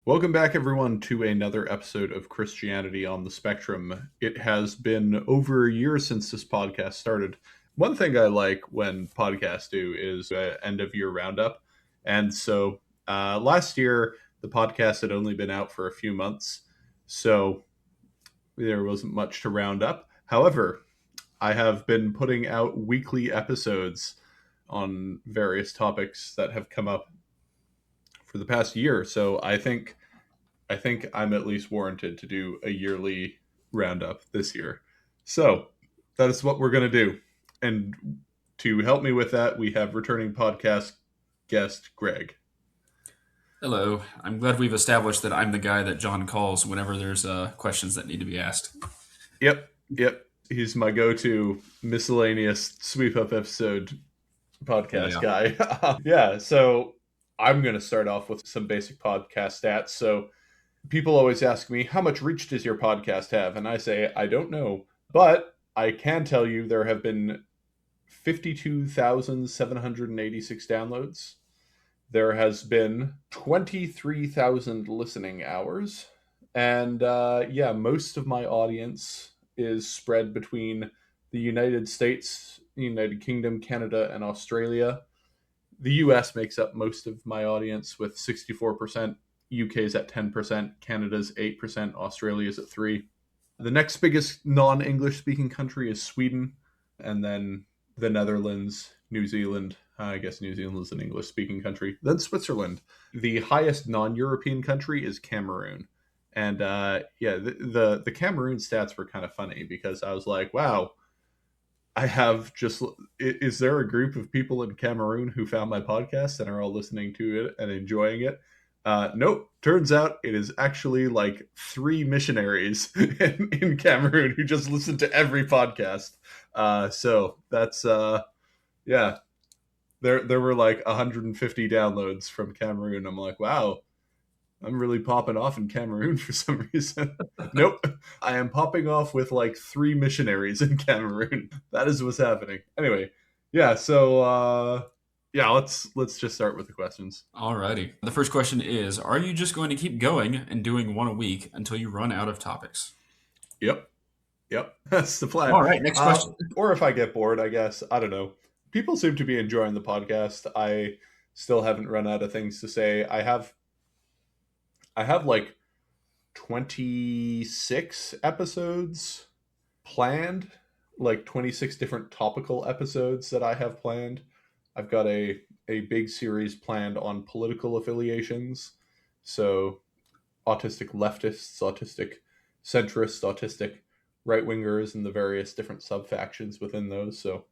Welcome back, everyone, to another episode of Christianity on the Spectrum. It has been over a year since this podcast started. One thing I like when podcasts do is end of year roundup. And so last year, the podcast had only been out for a few months, so there wasn't much to round up. However, I have been putting out weekly episodes on various topics that have come up for the past year. So I think I'm at least warranted to do a yearly roundup this year. So that is what we're going to do. And to help me with that, we have returning podcast guest Greg. Hello. I'm glad we've established that I'm the guy that John calls whenever there's questions that need to be asked. Yep. He's my go-to miscellaneous sweep up episode podcast Yeah. guy. Yeah, so I'm going to start off with some basic podcast stats. So people always ask me, how much reach does your podcast have? And I say, I don't know. But I can tell you there have been 52,786 downloads. There has been 23,000 listening hours. And most of my audience is spread between the United States, the United Kingdom, Canada, and Australia. The US makes up most of my audience with 64%. UK's at 10%, Canada's 8%, Australia's at 3%. The next biggest non-English speaking country is Sweden, and then the Netherlands, New Zealand. I guess New Zealand is an English speaking country. Then Switzerland. The highest non-European country is Cameroon. And the Cameroon stats were kind of funny because I was like, wow, is there a group of people in Cameroon who found my podcast and are all listening to it and enjoying it? Nope. Turns out it is actually like 3 missionaries in Cameroon who just listen to every podcast. So that's, yeah. There were like 150 downloads from Cameroon. I'm like, wow, I'm really popping off in Cameroon for some reason. Nope. I am popping off with like 3 missionaries in Cameroon. That is what's happening. Anyway, yeah, so let's just start with the questions. Alrighty. The first question is, are you just going to keep going and doing one a week until you run out of topics? Yep. That's the plan. All right, next question. Or if I get bored, I guess. I don't know. People seem to be enjoying the podcast. I still haven't run out of things to say. I have like 26 episodes planned, like 26 different topical episodes that I have planned. I've got a big series planned on political affiliations. So autistic leftists, autistic centrists, autistic right wingers, and the various different sub factions within those. So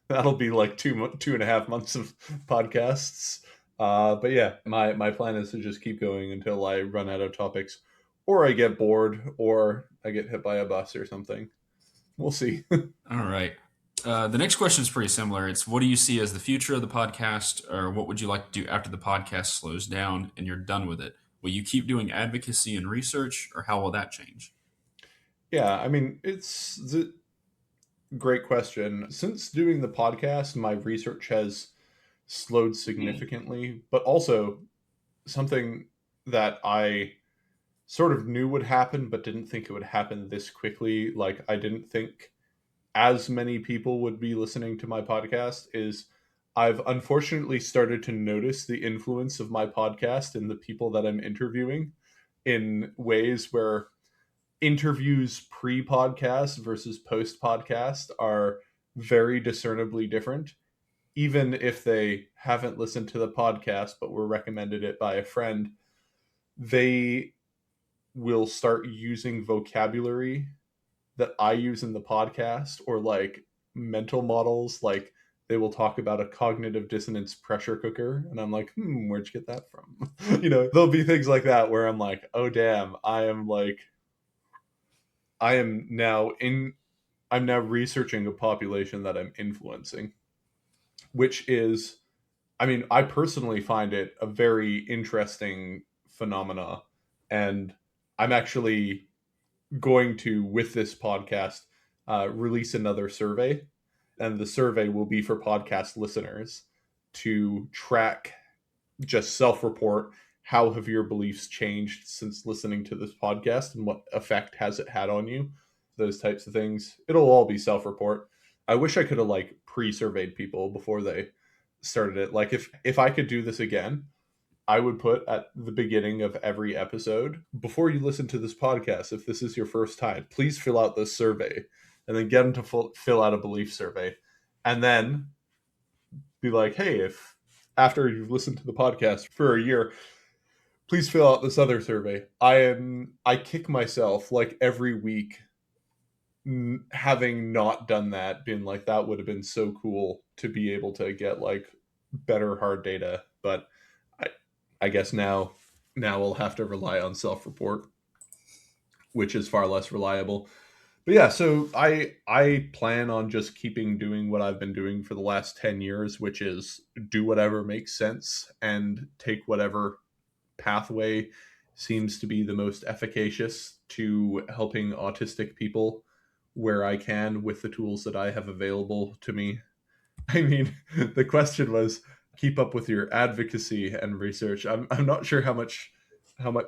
that'll be like 2.5 months of podcasts. But yeah, my plan is to just keep going until I run out of topics, or I get bored, or I get hit by a bus or something. We'll see. All right. The next question is pretty similar. It's, what do you see as the future of the podcast, or what would you like to do after the podcast slows down and you're done with it? Will you keep doing advocacy and research, or how will that change? Yeah, I mean, it's a great question. Since doing the podcast, my research has slowed significantly, but also something that I sort of knew would happen, but didn't think it would happen this quickly. Like, I didn't think as many people would be listening to my podcast is I've unfortunately started to notice the influence of my podcast in the people that I'm interviewing in ways where interviews pre-podcast versus post-podcast are very discernibly different, even if they haven't listened to the podcast but were recommended it by a friend. They will start using vocabulary that I use in the podcast, or like mental models. Like, they will talk about a cognitive dissonance pressure cooker, and I'm like, where'd you get that from? There'll be things like that where I'm like, oh damn, I'm now researching a population that I'm influencing, which is, I mean, I personally find it a very interesting phenomena. And I'm actually going to, with this podcast, release another survey. And the survey will be for podcast listeners to track, just self-report how have your beliefs changed since listening to this podcast and what effect has it had on you? Those types of things. It'll all be self-report. I wish I could have like pre-surveyed people before they started it. Like if I could do this again, I would put at the beginning of every episode, before you listen to this podcast, if this is your first time, please fill out this survey, and then get them to fill out a belief survey. And then be like, hey, if after you've listened to the podcast for a year, please fill out this other survey. I kick myself like every week having not done that, being like, that would have been so cool to be able to get like better hard data. But I I guess now we'll have to rely on self-report, which is far less reliable. But yeah, so I plan on just keeping doing what I've been doing for the last 10 years, which is do whatever makes sense and take whatever pathway seems to be the most efficacious to helping autistic people where I can with the tools that I have available to me. I mean, the question was keep up with your advocacy and research. I'm not sure how much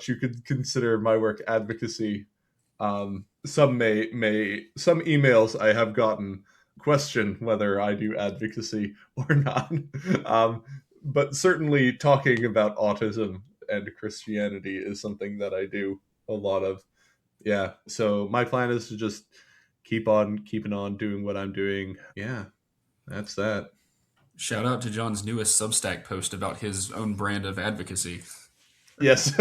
you could consider my work advocacy. Some emails I have gotten question whether I do advocacy or not. um, but certainly talking about autism and Christianity is something that I do a lot of. Yeah. So my plan is to just keep on keeping on doing what I'm doing. Yeah, that's that. Shout out to John's newest Substack post about his own brand of advocacy. Yes.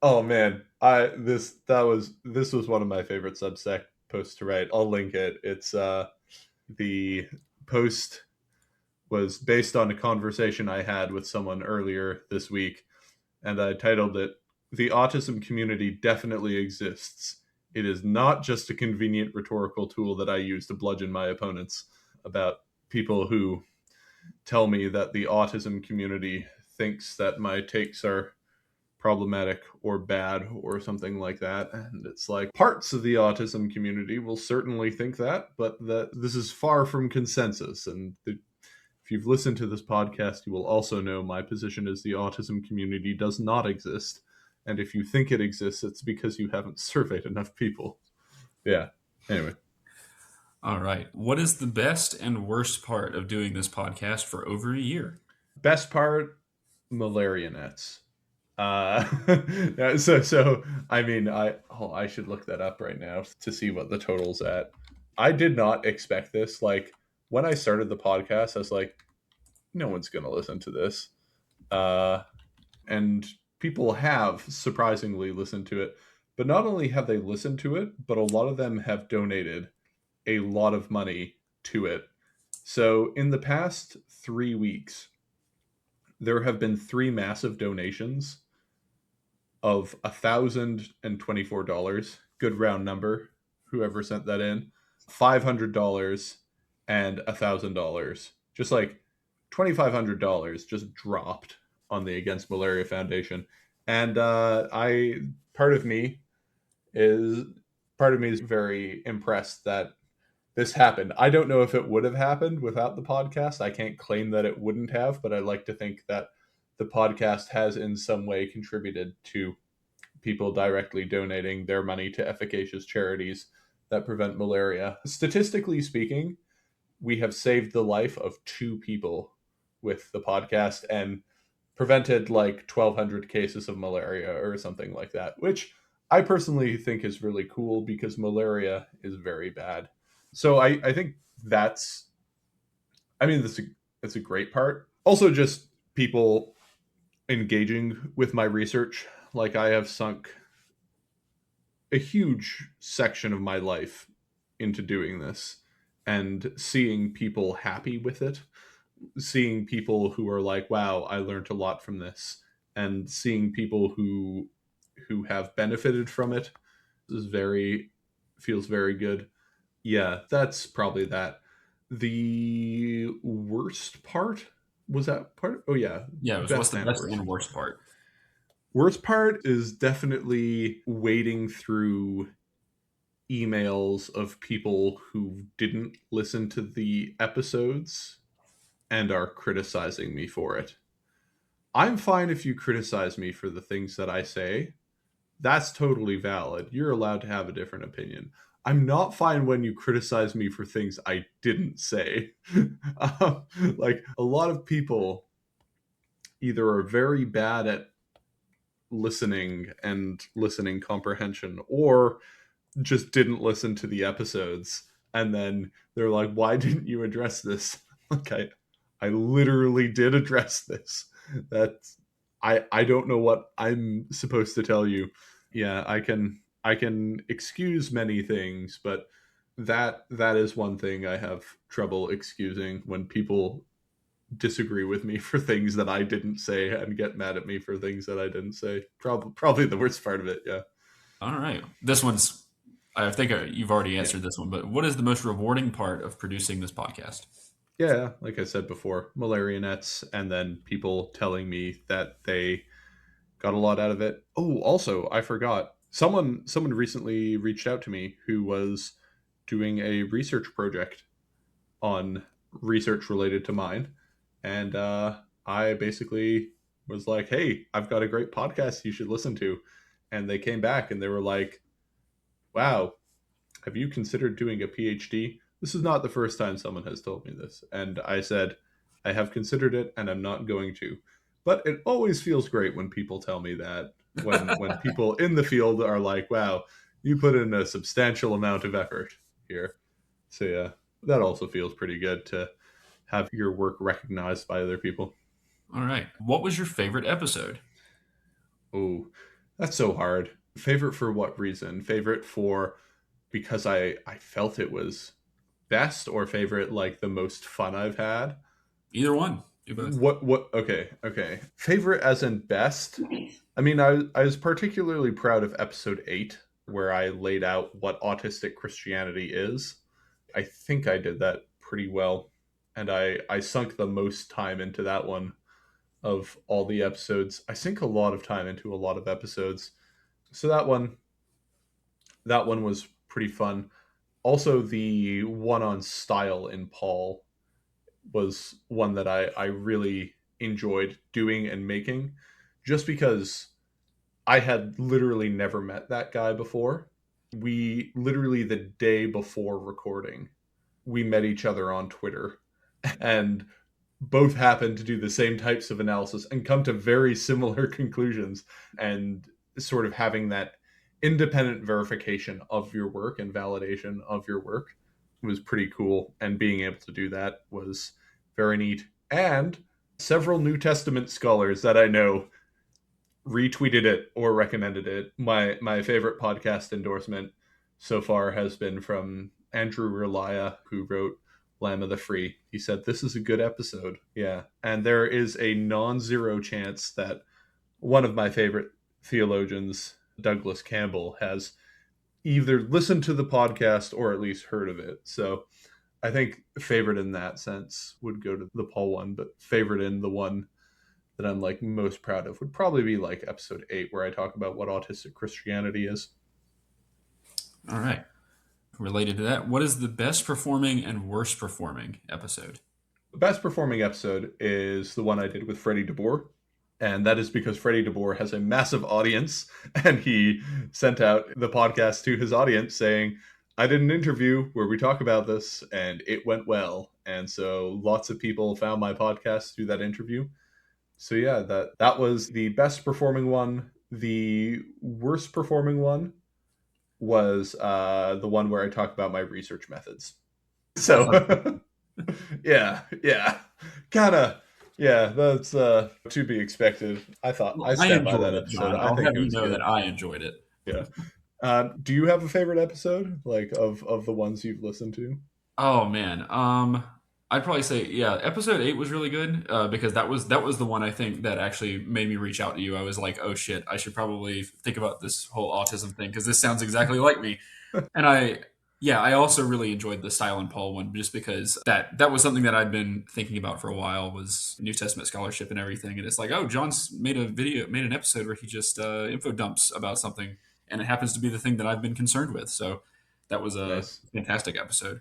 Oh man, I this was one of my favorite Substack posts to write. I'll link it. It's the post was based on a conversation I had with someone earlier this week, and I titled it "The Autism Community Definitely Exists. It is not just a convenient rhetorical tool that I use to bludgeon my opponents." About people who tell me that the autism community thinks that my takes are problematic or bad or something like that. And it's like parts of the autism community will certainly think that, but that this is far from consensus. And if you've listened to this podcast, you will also know my position is the autism community does not exist. And if you think it exists, it's because you haven't surveyed enough people. Yeah. Anyway. All right. What is the best and worst part of doing this podcast for over a year? Best part, malaria nets. So I mean, I should look that up right now to see what the total's at. I did not expect this. Like when I started the podcast, I was like, no one's gonna listen to this, and people have surprisingly listened to it. But not only have they listened to it, but a lot of them have donated a lot of money to it. So in the past 3 weeks, there have been three massive donations of $1,024. Good round number. Whoever sent that in, $500 and $1,000. Just like $2,500 just dropped on the Against Malaria Foundation, and I part of me is very impressed that this happened. I don't know if it would have happened without the podcast. I can't claim that it wouldn't have, but I like to think that the podcast has in some way contributed to people directly donating their money to efficacious charities that prevent malaria. Statistically speaking, we have saved the life of two people with the podcast and prevented like 1,200 cases of malaria or something like that, which I personally think is really cool because malaria is very bad. So I think that's, I mean, that's a great part. Also, just people engaging with my research. Like I have sunk a huge section of my life into doing this and seeing people happy with it, seeing people who are like, wow, I learned a lot from this, and seeing people who have benefited from it is very feels very good. Yeah, that's probably that. The worst part was that part. Oh yeah, Yeah, it was what's best the and best worst. and worst part? Worst part is definitely wading through emails of people who didn't listen to the episodes and are criticizing me for it. I'm fine if you criticize me for the things that I say. That's totally valid. You're allowed to have a different opinion. I'm not fine when you criticize me for things I didn't say. Like a lot of people either are very bad at listening and listening comprehension, or just didn't listen to the episodes, and then they're like, why didn't you address this? Like, I literally did address this. That's I don't know what I'm supposed to tell you. Yeah, I can excuse many things, but that is one thing I have trouble excusing, when people disagree with me for things that I didn't say and get mad at me for things that I didn't say. Probably the worst part of it. Yeah. All right. This one's, I think you've already Yeah. answered this one, but what is the most rewarding part of producing this podcast? Yeah, like I said before, malaria nets, and then people telling me that they got a lot out of it. Oh, also, I forgot. Someone recently reached out to me who was doing a research project on research related to mine, and I basically was like, "Hey, I've got a great podcast you should listen to," and they came back and they were like, "Wow, have you considered doing a PhD?" This is not the first time someone has told me this. And I said, I have considered it and I'm not going to. But it always feels great when people tell me that, when people in the field are like, wow, you put in a substantial amount of effort here. So yeah, that also feels pretty good to have your work recognized by other people. All right. What was your favorite episode? Oh, that's so hard. Favorite for what reason? Favorite for because I felt it was best, or favorite like the most fun I've had? Either one. Do both. What okay. Favorite as in best? I mean, I was particularly proud of episode 8, where I laid out what autistic Christianity is. I think I did that pretty well, and I sunk the most time into that one of all the episodes. I sink a lot of time into a lot of episodes. So that one was pretty fun. Also, the one on style in Paul was one that I really enjoyed doing and making, just because I had literally never met that guy before. We literally, the day before recording, we met each other on Twitter, and both happened to do the same types of analysis and come to very similar conclusions, and sort of having that independent verification of your work and validation of your work was pretty cool, and being able to do that was very neat. And several New Testament scholars that I know retweeted it or recommended it. My favorite podcast endorsement so far has been from Andrew Relia, who wrote Lamb of the Free. He said, "This is a good episode." Yeah. And there is a non-zero chance that one of my favorite theologians, Douglas Campbell, has either listened to the podcast or at least heard of it. So I think favorite in that sense would go to the Paul one, but favorite in the one that I'm like most proud of would probably be like episode 8, where I talk about what autistic Christianity is. All right. Related to that, what is the best performing and worst performing episode? The best performing episode is the one I did with Freddie DeBoer. And that is because Freddie DeBoer has a massive audience, and he sent out the podcast to his audience saying, I did an interview where we talk about this and it went well. And so lots of people found my podcast through that interview. So yeah, that was the best performing one. The worst performing one was the one where I talk about my research methods. So yeah, kind of. Yeah, that's to be expected. I thought Well, I I stand by enjoyed that it, episode. John. I I'll think have it you was know that good. I enjoyed it. Yeah. Do you have a favorite episode, like of the ones you've listened to? Oh man, I'd probably say yeah. Episode 8 was really good because that was the one I think that actually made me reach out to you. I was like, oh shit, I should probably think about this whole autism thing because this sounds exactly like me. And I also really enjoyed the Style and Paul one just because that was something that I'd been thinking about for a while was New Testament scholarship and everything. And it's like, oh, John's made an episode where he just info dumps about something, and it happens to be the thing that I've been concerned with. So that was a Nice. fantastic episode.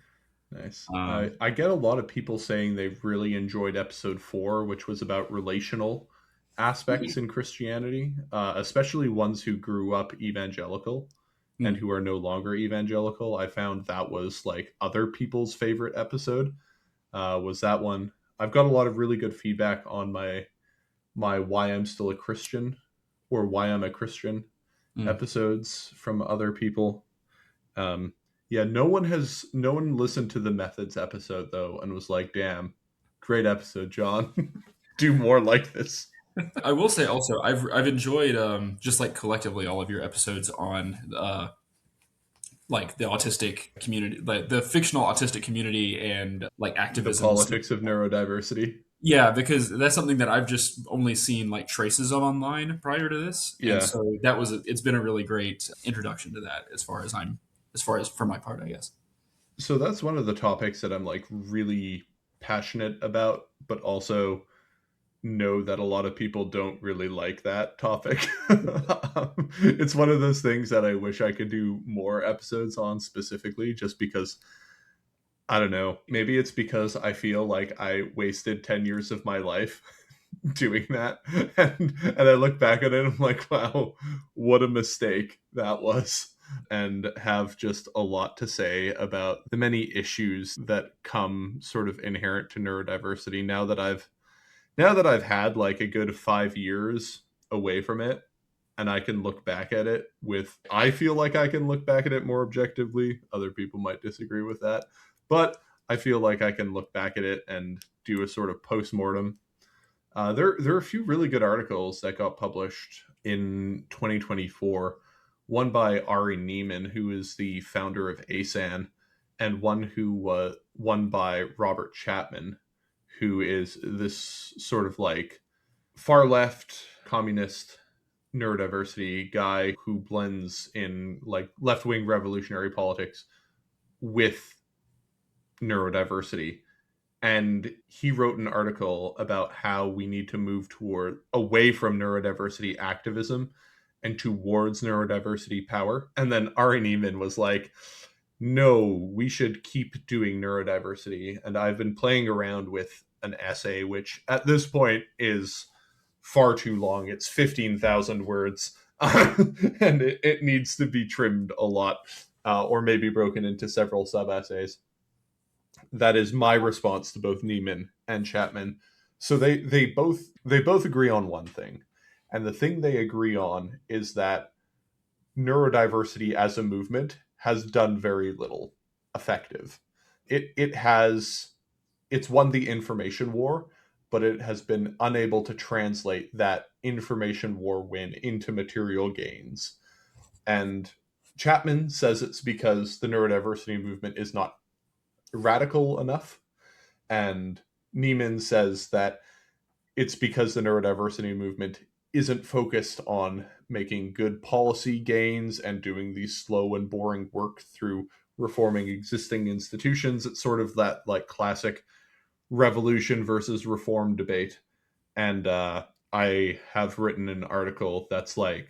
Nice. I Um, get a lot of people saying they've really enjoyed episode 4, which was about relational, aspects in Christianity, especially ones who grew up evangelical and Mm. who are no longer evangelical. I found that was like other people's favorite episode. Was that one? I've got a lot of really good feedback on my why I'm still a Christian or why I'm a Christian Mm. episodes from other people. Um, yeah, no one listened to the methods episode though and was like, "Damn, great episode, John. Do more like this." I will say also, I've enjoyed just like collectively all of your episodes on like the autistic community, like the fictional autistic community, and like The activism and stuff. politics of neurodiversity. Yeah, because that's something that I've just only seen like traces of online prior to this, and Yeah. so it's been a really great introduction to that as far as for my part, I guess. So that's one of the topics that I'm like really passionate about, but also know that a lot of people don't really like that topic. It's one of those things that I wish I could do more episodes on specifically, just because I don't know. Maybe it's because I feel like I wasted 10 years of my life doing that. And I look back at it and I'm like, wow, what a mistake that was. And have just a lot to say about the many issues that come sort of inherent to neurodiversity now that I've had like a good 5 years away from it, and I can look back at it with, I feel like I can look back at it more objectively. Other people might disagree with that, but I feel like I can look back at it and do a sort of post-mortem. There are a few really good articles that got published in 2024. One by Ari Neiman, who is the founder of ASAN, and one by Robert Chapman, who is this sort of like far left communist neurodiversity guy who blends in like left wing revolutionary politics with neurodiversity. And he wrote an article about how we need to move toward away from neurodiversity activism and towards neurodiversity power. And then Ari Neiman was like, no, we should keep doing neurodiversity. And I've been playing around with an essay, which at this point is far too long. It's 15,000 words. And it needs to be trimmed a lot, or maybe broken into several sub essays. That is my response to both Neiman and Chapman. So they both agree on one thing. And the thing they agree on is that neurodiversity as a movement has done very little effective. It's won the information war, but it has been unable to translate that information war win into material gains. And Chapman says it's because the neurodiversity movement is not radical enough. And Neiman says that it's because the neurodiversity movement isn't focused on making good policy gains and doing the slow and boring work through reforming existing institutions. It's sort of that like classic revolution versus reform debate. And I have written an article that's like,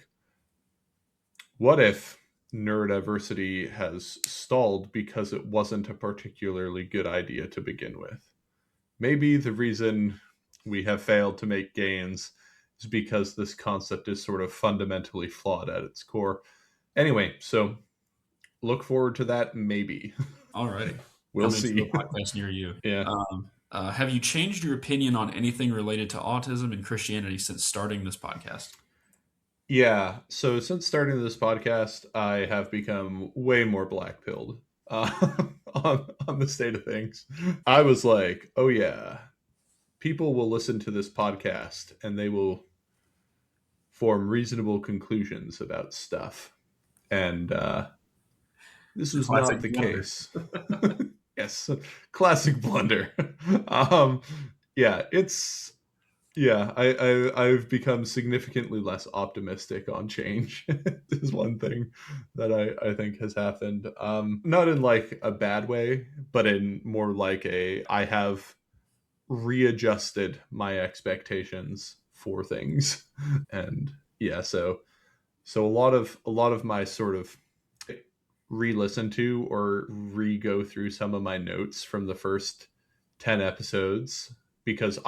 what if neurodiversity has stalled because it wasn't a particularly good idea to begin with? Maybe the reason we have failed to make gains is because this concept is sort of fundamentally flawed at its core. Anyway, so look forward to that, maybe. Alrighty, We'll coming to a see. podcast near you. Yeah. Have you changed your opinion on anything related to autism and Christianity since starting this podcast? Yeah. So since starting this podcast, I have become way more black pilled on the state of things. I was like, oh yeah, people will listen to this podcast and they will form reasonable conclusions about stuff. And this was not Classic the blunder. case. Yes, classic blunder. um, yeah, it's I've become significantly less optimistic on change. Is one thing that I think has happened. Not in like a bad way, but in more like I have readjusted my expectations for things. And yeah, so a lot of my sort of re-listen to or re-go through some of my notes from the first 10 episodes, because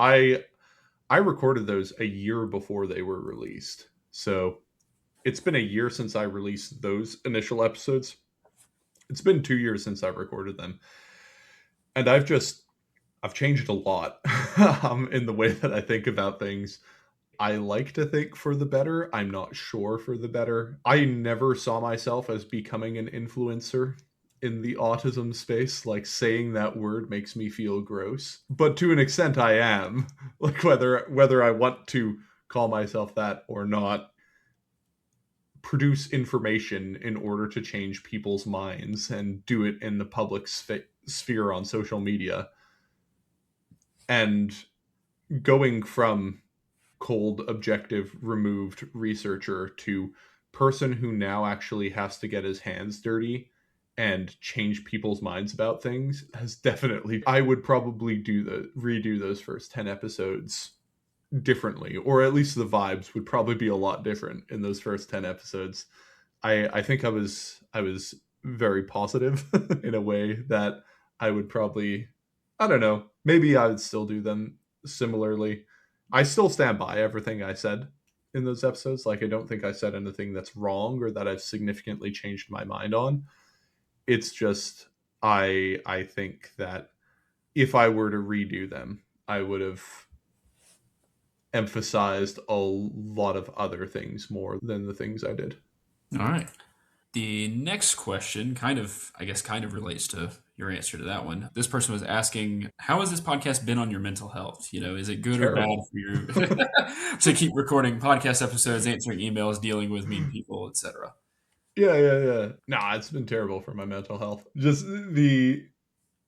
I recorded those a year before they were released. So it's been a year since I released those initial episodes. It's been 2 years since I recorded them. And I've changed a lot in the way that I think about things. I like to think for the better. I'm not sure for the better. I never saw myself as becoming an influencer in the autism space. Like saying that word makes me feel gross. But to an extent I am. Like whether I want to call myself that or not, produce information in order to change people's minds and do it in the public sphere on social media. And going from cold, objective, removed researcher to person who now actually has to get his hands dirty and change people's minds about things has definitely, I would probably redo those first 10 episodes differently, or at least the vibes would probably be a lot different in those first 10 episodes. I think I was very positive in a way that I would probably, I don't know, maybe I would still do them similarly. I still stand by everything I said in those episodes. Like I don't think I said anything that's wrong or that I've significantly changed my mind on. It's just I think that if I were to redo them, I would have emphasized a lot of other things more than the things I did. All right. The next question kind of relates to your answer to that one. This person was asking, how has this podcast been on your mental health? You know, is it good or bad Terrible. for you to keep recording podcast episodes, answering emails, dealing with mean people, etc.? Yeah. Nah, it's been terrible for my mental health. Just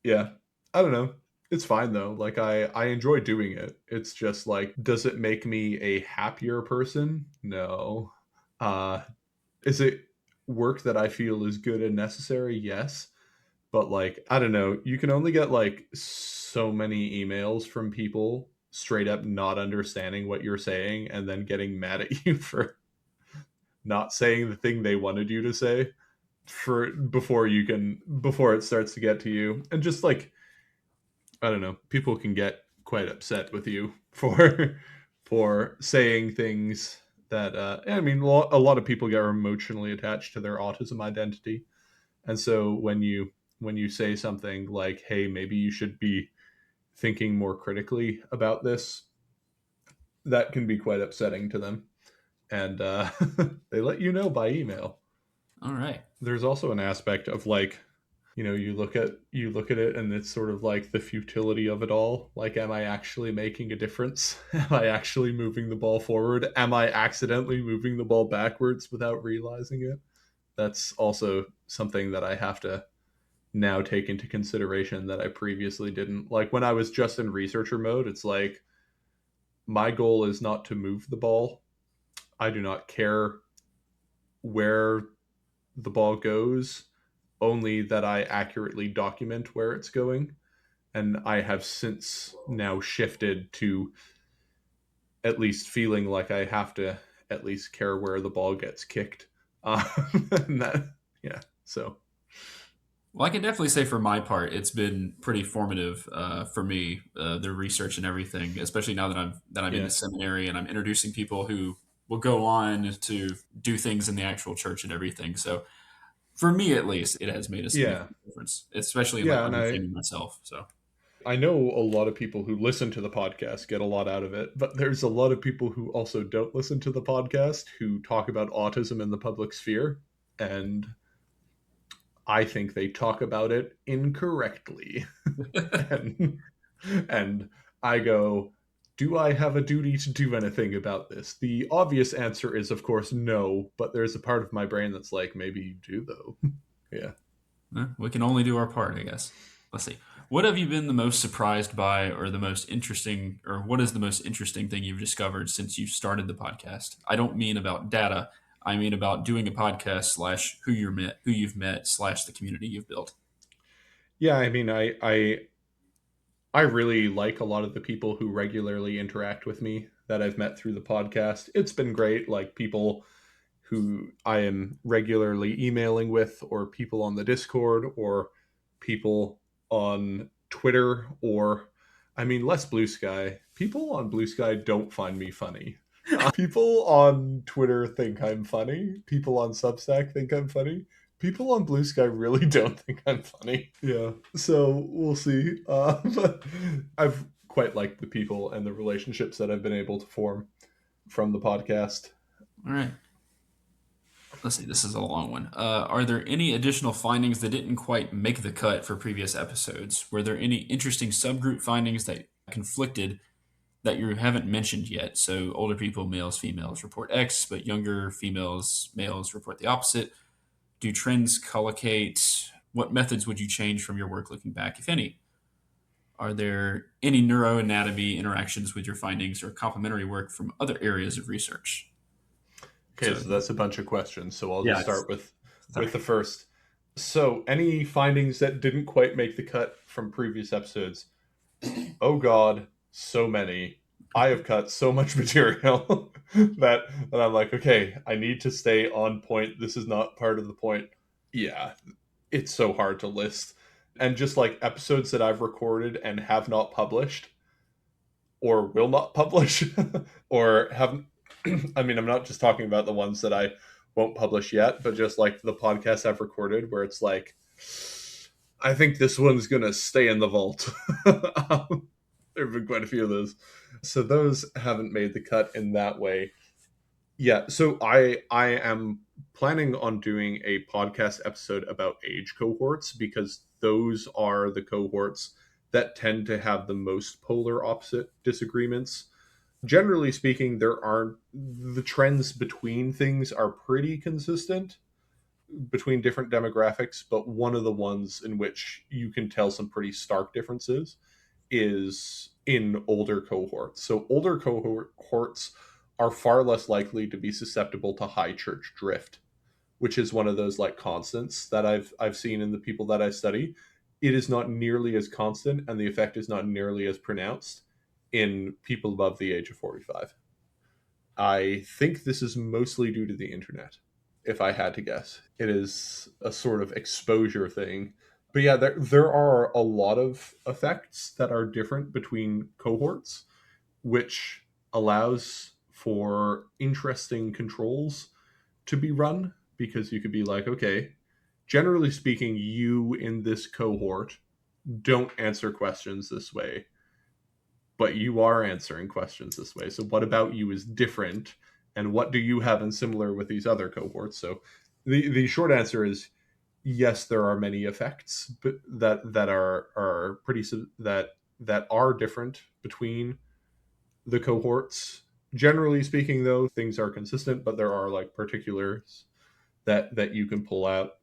yeah. I don't know. It's fine though. Like I enjoy doing it. It's just like, does it make me a happier person? No. Uh is it work that I feel is good and necessary? Yes. But like, I don't know, you can only get like so many emails from people straight up not understanding what you're saying and then getting mad at you for not saying the thing they wanted you to say for before it starts to get to you. And just like, I don't know, people can get quite upset with you for for saying things that I mean, a lot of people get emotionally attached to their autism identity. And so when you say something like, hey, maybe you should be thinking more critically about this, that can be quite upsetting to them. And they let you know by email. All right. There's also an aspect of like, you look at it and it's sort of like the futility of it all. Like, am I actually making a difference? Am I actually moving the ball forward? Am I accidentally moving the ball backwards without realizing it? That's also something that I have to now take into consideration that I previously didn't. Like when I was just in researcher mode, it's like my goal is not to move the ball. I do not care where the ball goes, only that I accurately document where it's going. And I have since now shifted to at least feeling like I have to at least care where the ball gets kicked. And that, yeah. So, Well, I can definitely say for my part, it's been pretty formative for me, the research and everything, especially now that I'm in the yeah. seminary and I'm introducing people who will go on to do things in the actual church and everything. So for me, at least, it has made a Yeah. significant difference, especially in like Yeah. And understanding myself. So I know a lot of people who listen to the podcast get a lot out of it, but there's a lot of people who also don't listen to the podcast who talk about autism in the public sphere. And I think they talk about it incorrectly. and, and I go, do I have a duty to do anything about this? The obvious answer is, of course, no, but there's a part of my brain that's like, maybe you do, though. Yeah. we can only do our part, I guess. Let's see. What have you been the most surprised by, or the most interesting, or what is the most interesting thing you've discovered since you started the podcast? I don't mean about data. I mean about doing a podcast slash who you've met slash the community you've built. Yeah, I mean, I really like a lot of the people who regularly interact with me that I've met through the podcast. It's been great, like people who I am regularly emailing with, or people on the Discord, or people on Twitter, or I mean, less Blue Sky. People on Blue Sky don't find me funny. People on Twitter think I'm funny. People on Substack think I'm funny. People on Blue Sky really don't think I'm funny. Yeah. So we'll see. But I've quite liked the people and the relationships that I've been able to form from the podcast. All right. Let's see. This is a long one. Are there any additional findings that didn't quite make the cut for previous episodes? Were there any interesting subgroup findings that conflicted that you haven't mentioned yet? So older people, males, females report X, but younger females, males report the opposite. Do trends collocate? What methods would you change from your work looking back, if any? Are there any neuroanatomy interactions with your findings or complementary work from other areas of research? Okay, So so that's a bunch of questions. So I'll yeah, just start with sorry. the first. So any findings that didn't quite make the cut from previous episodes? Oh God, so many. I have cut so much material that I'm like, okay, I need to stay on point. This is not part of the point. Yeah, it's so hard to list. And just like episodes that I've recorded and have not published or will not publish or have I mean, I'm not just talking about the ones that I won't publish yet, but just like the podcasts I've recorded where it's like I think this one's going to stay in the vault. There have been quite a few of those. So those haven't made the cut in that way. Yeah, so I am planning on doing a podcast episode about age cohorts because those are the cohorts that tend to have the most polar opposite disagreements. Generally speaking, there are the trends between things are pretty consistent between different demographics, but one of the ones in which you can tell some pretty stark differences is in older cohorts. So older cohorts are far less likely to be susceptible to high church drift, which is one of those like constants that I've seen in the people that I study. It is not nearly as constant and the effect is not nearly as pronounced in people above the age of 45. I think this is mostly due to the internet, if I had to guess. It is a sort of exposure thing. But yeah, there are a lot of effects that are different between cohorts, which allows for interesting controls to be run because you could be like, okay, generally speaking, you in this cohort don't answer questions this way, but you are answering questions this way. So what about you is different, and what do you have in similar with these other cohorts? So the short answer is yes, there are many effects, but that are pretty that are different between the cohorts. Generally speaking, though, things are consistent, but there are like particulars that you can pull out.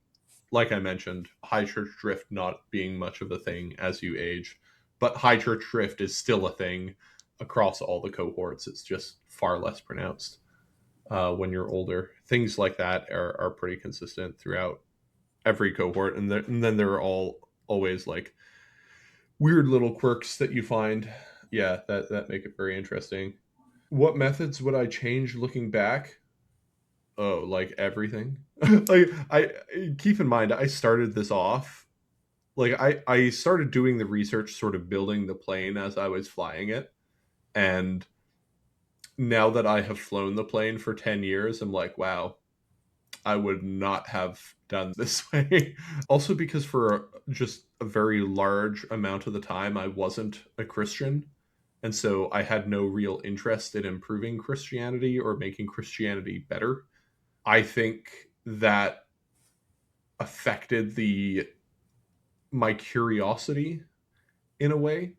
Like I mentioned, high church drift not being much of a thing as you age, but high church drift is still a thing across all the cohorts. It's just far less pronounced when you're older. Things like that are pretty consistent throughout every cohort, and then there are always like weird little quirks that you find. Yeah, that make it very interesting. What methods would I change looking back? Oh, like everything. Like I keep in mind I started this off like I started doing the research sort of building the plane as I was flying it, and now that I have flown the plane for 10 years I'm like, wow, I would not have done this way. Also because for just a very large amount of the time I wasn't a Christian, and so I had no real interest in improving Christianity or making Christianity better. I think that affected the my curiosity in a way.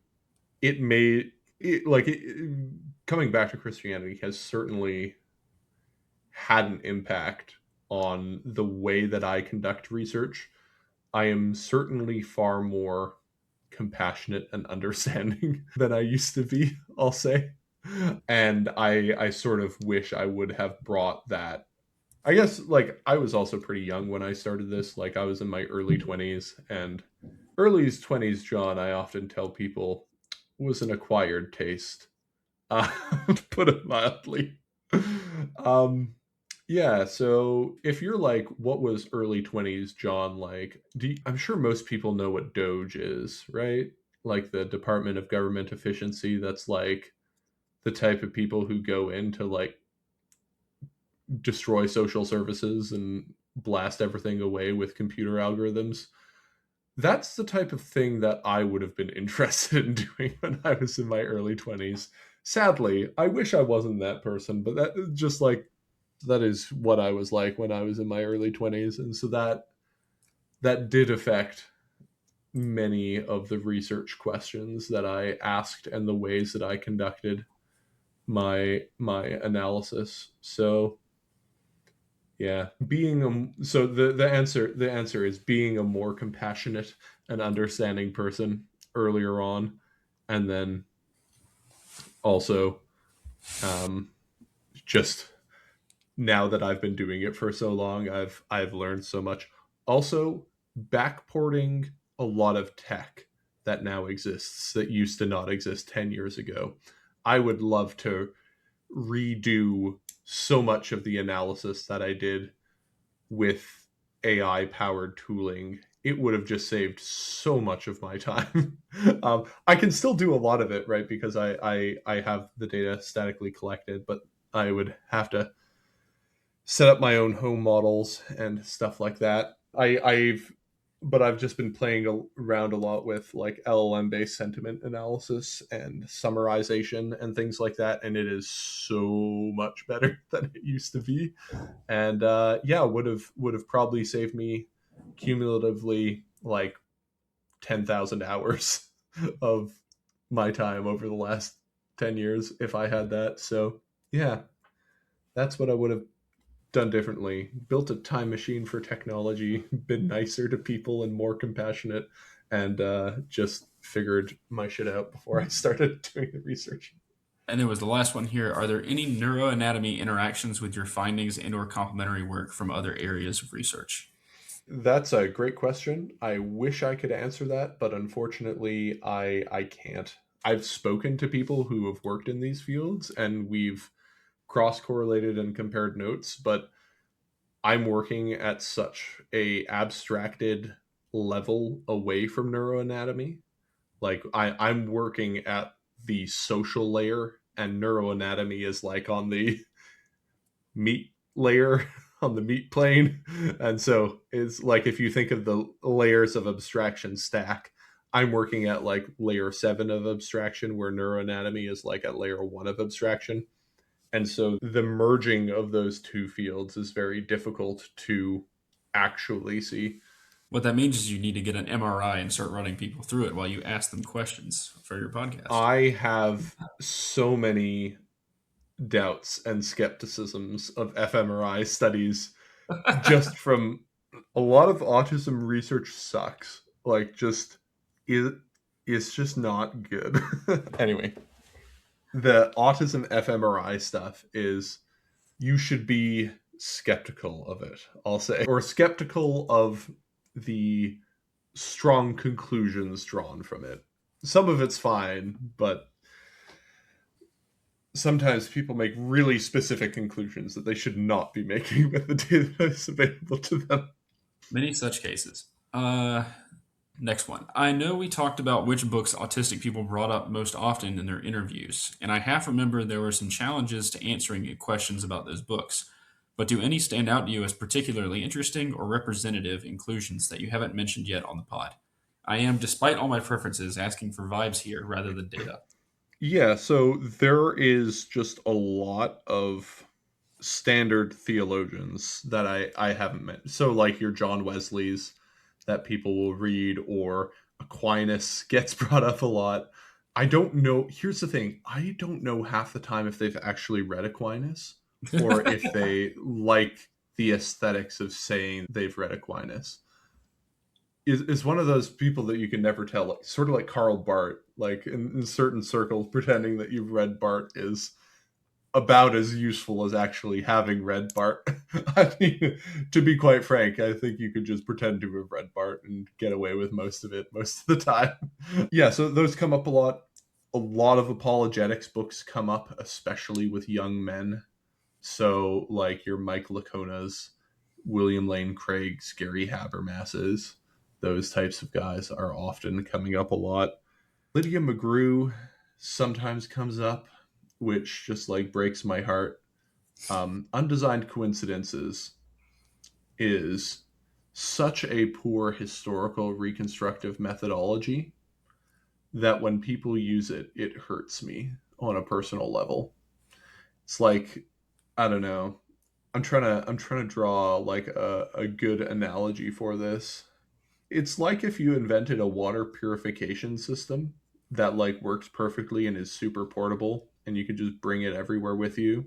It made it like coming back to Christianity has certainly had an impact on the way that I conduct research. I am certainly far more compassionate and understanding than I used to be, I'll say. And I sort of wish I would have brought that. I guess like I was also pretty young when I started this. Like I was in my early 20s, and early 20s John, I often tell people, was an acquired taste, to put it mildly. Um, yeah, so if you're like, what was early 20s John like? I'm sure most people know what Doge is, right? like the Department of Government Efficiency, that's like the type of people who go in to like destroy social services and blast everything away with computer algorithms. That's the type of thing that I would have been interested in doing when I was in my early 20s. Sadly, I wish I wasn't that person, but that just like that is what I was like when I was in my early 20s, and so that did affect many of the research questions that I asked and the ways that I conducted my analysis. So yeah, being so the answer is being a more compassionate and understanding person earlier on, and then also um, just now that I've been doing it for so long, I've learned so much. Also, backporting a lot of tech that now exists that used to not exist 10 years ago. I would love to redo so much of the analysis that I did with AI powered tooling. It would have just saved so much of my time. I can still do a lot of it, right? Because I have the data statically collected, but I would have to set up my own home models and stuff like that. I've just been playing around a lot with like LLM based sentiment analysis and summarization and things like that, and it is so much better than it used to be. And yeah, would have probably saved me cumulatively like 10,000 hours of my time over the last 10 years if I had that. So yeah, that's what I would have done differently. Built a time machine for technology, been nicer to people and more compassionate, and just figured my shit out before I started doing the research. And there was the last one here. Are there any neuroanatomy interactions with your findings and or complementary work from other areas of research? That's a great question. I wish I could answer that, but unfortunately, I can't. I've spoken to people who have worked in these fields, and we've cross correlated and compared notes, but I'm working at such a abstracted level away from neuroanatomy. Like I'm working at the social layer, and neuroanatomy is like on the meat layer on the meat plane. And so it's like if you think of the layers of abstraction stack, I'm working at like layer 7 of abstraction, where neuroanatomy is like at layer 1 of abstraction. And so the merging of those two fields is very difficult to actually see. What that means is you need to get an MRI and start running people through it while you ask them questions for your podcast. I have so many doubts and skepticisms of fMRI studies just from a lot of autism research sucks. Like just it it's just not good. Anyway, the autism fMRI stuff is you should be skeptical of it, I'll say, or skeptical of the strong conclusions drawn from it. Some of it's fine, but sometimes people make really specific conclusions that they should not be making with the data that is available to them. Many such cases. Next one. I know we talked about which books autistic people brought up most often in their interviews, and I half remember there were some challenges to answering questions about those books. But do any stand out to you as particularly interesting or representative inclusions that you haven't mentioned yet on the pod? I am, despite all my preferences, asking for vibes here rather than data. Yeah, so there is just a lot of standard theologians that I haven't met. So like your John Wesley's that people will read, or Aquinas gets brought up a lot. I don't know. Here's the thing. I don't know half the time if they've actually read Aquinas or if they like the aesthetics of saying they've read Aquinas. Is one of those people that you can never tell, like sort of like Karl Barth, like in certain circles, pretending that you've read Barth is about as useful as actually having read Barth. I mean, to be quite frank, I think you could just pretend to have read Barth and get away with most of it most of the time. Yeah, so those come up a lot. A lot of apologetics books come up, especially with young men. So, like your Mike Lacona's, William Lane Craig's, Gary Habermas's, those types of guys are often coming up a lot. Lydia McGrew sometimes comes up, which just like breaks my heart. Undesigned Coincidences is such a poor historical reconstructive methodology that when people use it, it hurts me on a personal level. It's like, I don't know. I'm trying to draw like a good analogy for this. It's like if you invented a water purification system that like works perfectly and is super portable and you could just bring it everywhere with you,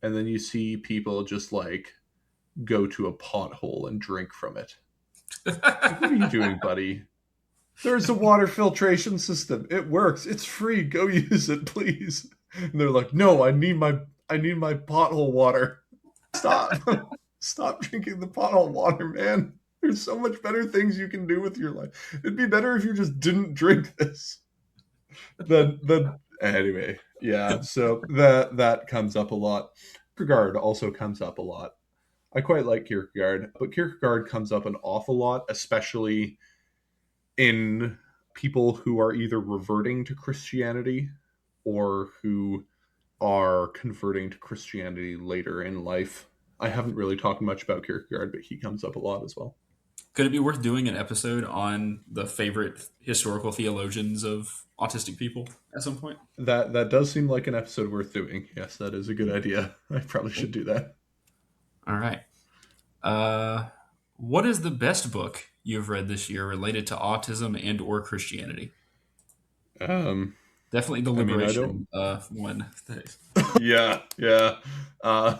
and then you see people just like go to a pothole and drink from it. Like, what are you doing, buddy? There's a water filtration system. It works. It's free. Go use it, please. And they're like, "No, I need my pothole water." Stop. Stop drinking the pothole water, man. There's so much better things you can do with your life. It'd be better if you just didn't drink this. Then anyway, yeah. So that comes up a lot. Kierkegaard also comes up a lot. I quite like Kierkegaard, but Kierkegaard comes up an awful lot, especially in people who are either reverting to Christianity or who are converting to Christianity later in life. I haven't really talked much about Kierkegaard, but he comes up a lot as well. Could it be worth doing an episode on the favorite historical theologians of autistic people at some point? That does seem like an episode worth doing. Yes, that is a good idea. I probably should do that. All right. Uh, what is the best book you've read this year related to autism and or Christianity? Um, Definitely the I mean, I don't. liberation one. Yeah, yeah. Uh,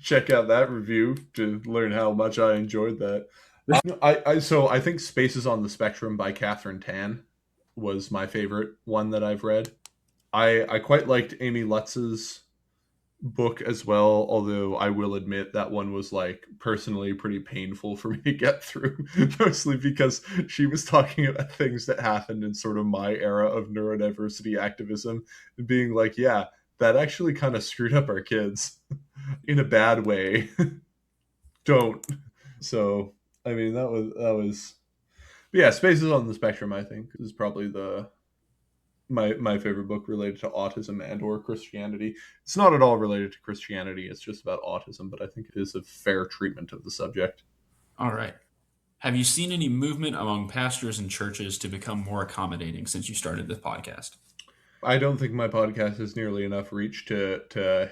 check out that review to learn how much I enjoyed that. I think Spaces on the Spectrum by Catherine Tan was my favorite one that I've read. I quite liked Amy Lutz's book as well, although I will admit that one was like personally pretty painful for me to get through, mostly because she was talking about things that happened in sort of my era of neurodiversity activism and being like, yeah, that actually kind of screwed up our kids in a bad way. Don't. So, I mean, that was but yeah, Spaces on the Spectrum, I think, is probably the my favorite book related to autism and or Christianity. It's not at all related to Christianity. It's just about autism, but I think it is a fair treatment of the subject. All right. Have you seen any movement among pastors and churches to become more accommodating since you started this podcast? I don't think my podcast has nearly enough reach to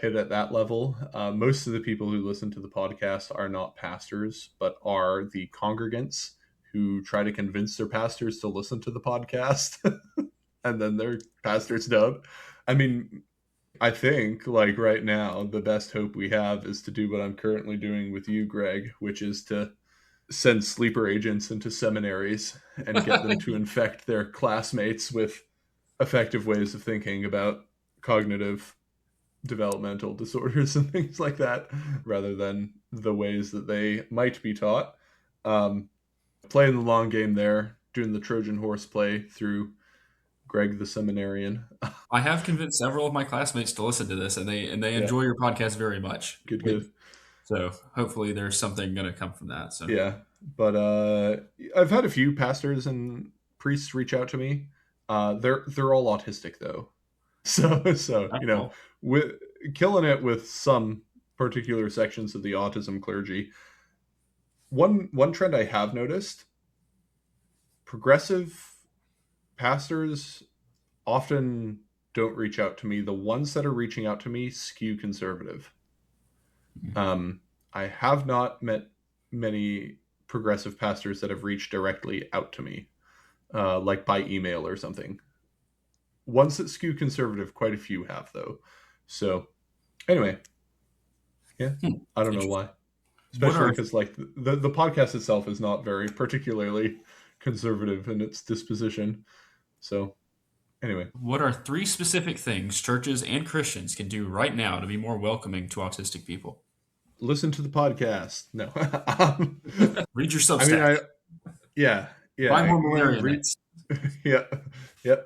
hit at that level. Most of the people who listen to the podcast are not pastors, but are the congregants who try to convince their pastors to listen to the podcast, and then their pastors don't. I mean, I think like right now, the best hope we have is to do what I'm currently doing with you, Greg, which is to send sleeper agents into seminaries and get them to infect their classmates with effective ways of thinking about cognitive developmental disorders and things like that, rather than the ways that they might be taught. Um, Playing the long game there, doing the Trojan horse play through Greg the seminarian. I have convinced several of my classmates to listen to this, and they Yeah, enjoy your podcast very much. good, good. So hopefully there's something going to come from that. So Yeah, but I've had a few pastors and priests reach out to me. They're all autistic though, so that's cool. with killing it with some particular sections of the autism clergy. One trend I have noticed: progressive pastors often don't reach out to me. The ones that are reaching out to me skew conservative. Um, I have not met many progressive pastors that have reached directly out to me, like by email or something. Ones that skew conservative, quite a few have though. So anyway, yeah, I don't know Interesting. why. What Especially are because like the podcast itself is not very particularly conservative in its disposition. So anyway, what are three specific things churches and Christians can do right now to be more welcoming to autistic people? listen to the podcast. No, um, Read your I mean, Substack. yeah, Buy yeah, more malaria nets. yeah, yeah.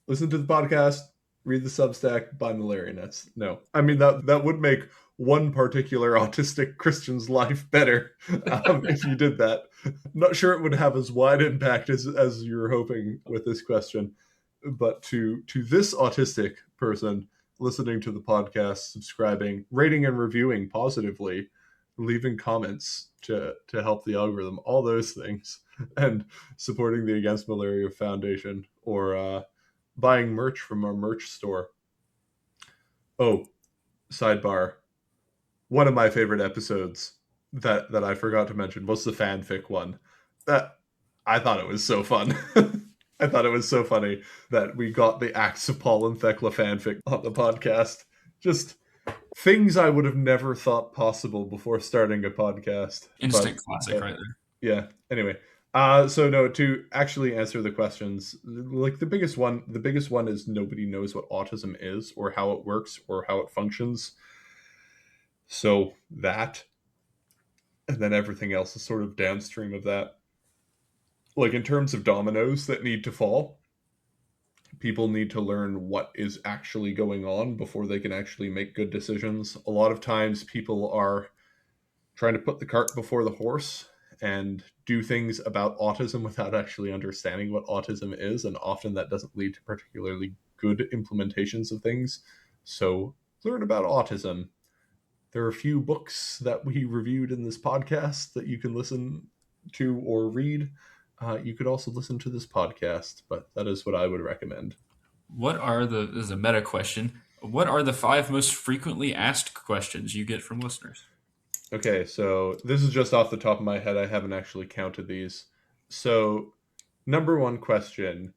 Listen to the podcast, read the Substack, buy malaria nets. No, I mean that would make one particular autistic Christian's life better if you did that. I'm not sure it would have as wide impact as you're hoping with this question, but to this autistic person listening to the podcast, subscribing, rating and reviewing positively, leaving comments to help the algorithm, all those things, and supporting the Against Malaria Foundation, or buying merch from our merch store. Oh, sidebar. One of my favorite episodes that I forgot to mention was the fanfic one. That I thought it was so fun. I thought it was so funny that we got the Acts of Paul and Thecla fanfic on the podcast. Just things I would have never thought possible before starting a podcast. Instant classic right there. Yeah. Anyway, so no, to actually answer the questions, like the biggest one is nobody knows what autism is or how it works or how it functions. So that, and then everything else is sort of downstream of that. Like in terms of dominoes that need to fall, people need to learn what is actually going on before they can actually make good decisions. A lot of times people are trying to put the cart before the horse and do things about autism without actually understanding what autism is, and often that doesn't lead to particularly good implementations of things. So learn about autism. There are a few books that we reviewed in this podcast that you can listen to or read. You could also listen to this podcast, but that is what I would recommend. This is a meta question. What are the 5 most frequently asked questions you get from listeners? Okay, so this is just off the top of my head. I haven't actually counted these. So, number one question: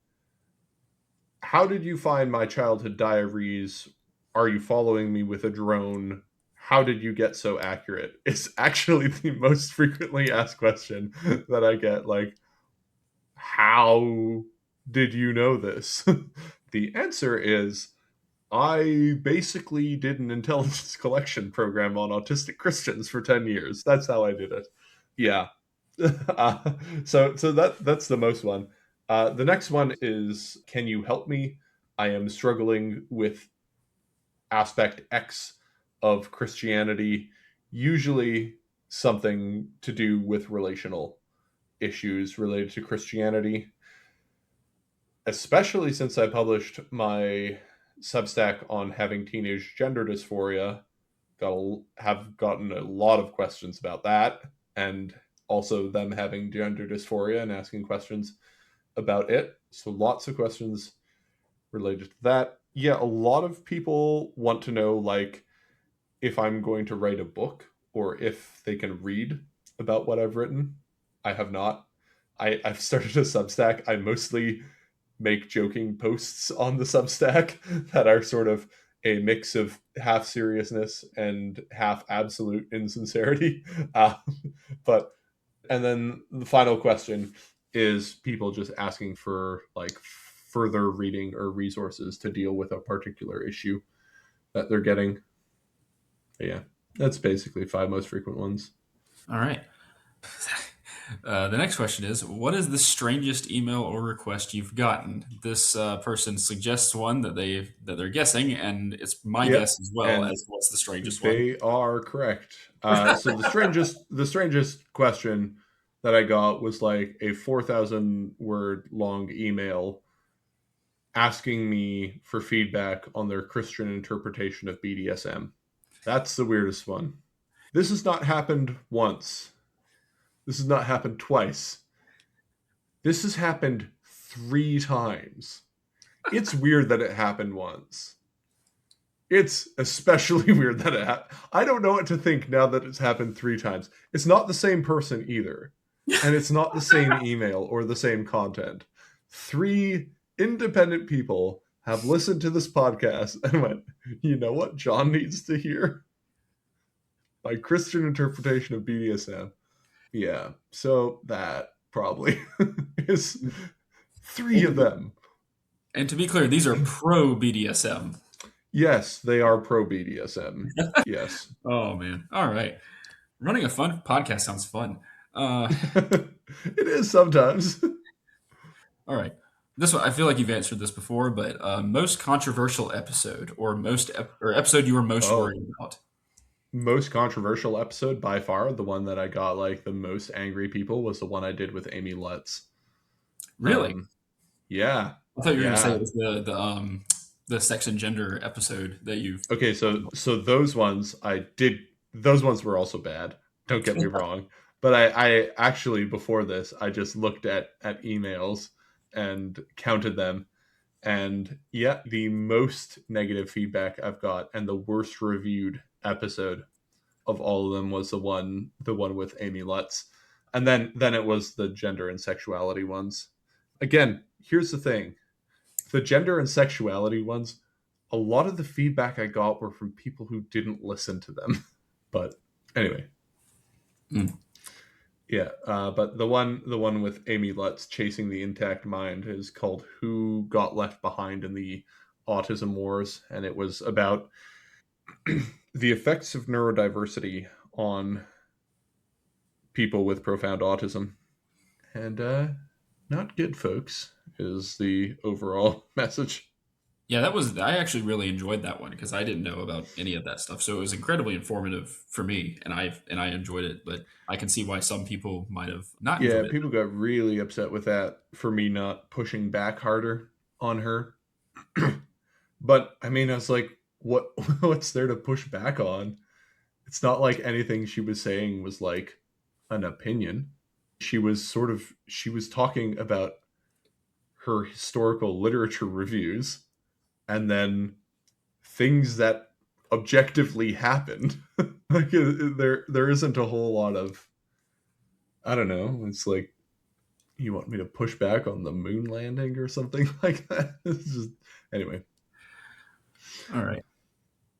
how did you find my childhood diaries? Are you following me with a drone? How did you get so accurate? It's actually the most frequently asked question that I get. Like, how did you know this? The answer is I basically did an intelligence collection program on autistic Christians for 10 years. That's how I did it. Yeah. So that's the most one. The next one is, can you help me? I am struggling with aspect X of Christianity, usually something to do with relational issues related to Christianity, especially since I published my Substack on having teenage gender dysphoria. Have gotten a lot of questions about that, and also them having gender dysphoria and asking questions about it. So lots of questions related to that. Yeah, a lot of people want to know, like, if I'm going to write a book or if they can read about what I've written. I have not. I've started a Substack. I mostly make joking posts on the Substack that are sort of a mix of half seriousness and half absolute insincerity. But and then the final question is people just asking for like further reading or resources to deal with a particular issue that they're getting. But yeah, that's basically 5 most frequent ones. All right. The next question is, what is the strangest email or request you've gotten? This person suggests one that they're guessing, and it's my Yep, guess as well and as what's the strangest one. they are correct. So the strangest question that I got was like a 4,000 word long email asking me for feedback on their Christian interpretation of BDSM. That's the weirdest one. This has not happened once. This has not happened twice. This has happened 3 times. It's weird that it happened once. It's especially weird that I don't know what to think now that it's happened 3 times. It's not the same person either. And it's not the same email or the same content. 3 independent people have listened to this podcast and went, you know what John needs to hear? My Christian interpretation of BDSM. Yeah, so that probably is 3 of them. And to be clear, these are pro BDSM. Yes, they are pro BDSM. Yes. Oh man! All right, running a fun podcast sounds fun. It is sometimes. All right, this one I feel like you've answered this before, but most controversial episode or episode you were most worried Oh, about. most controversial episode by far, the one that I got like the most angry people was the one I did with Amy Lutz. Really? Um, yeah. I thought you were going to say it Yeah. was the sex and gender episode that you've. Okay, so those ones I did, those ones were also bad. Don't get me wrong. But I actually, before this, I just looked at emails and counted them. And yeah, the most negative feedback I've got and the worst reviewed episode of all of them was the one with Amy Lutz. And then it was the gender and sexuality ones. Again, here's the thing. The gender and sexuality ones, a lot of the feedback I got were from people who didn't listen to them. But anyway, Mm. yeah. But the one with Amy Lutz chasing the intact mind is called "Who Got Left Behind in the Autism Wars," and it was about the effects of neurodiversity on people with profound autism. And not good, folks, is the overall message. Yeah, that was. I actually really enjoyed that one because I didn't know about any of that stuff. So it was incredibly informative for me, and I enjoyed it. But I can see why some people might have not Yeah, enjoyed it. people got really upset with that for me not pushing back harder on her. But I mean, I was like, what what's there to push back on? It's not like anything she was saying was like an opinion. She was talking about her historical literature reviews and then things that objectively happened. Like there isn't a whole lot of, I don't know. It's like, you want me to push back on the moon landing or something like that? It's just, anyway. All right.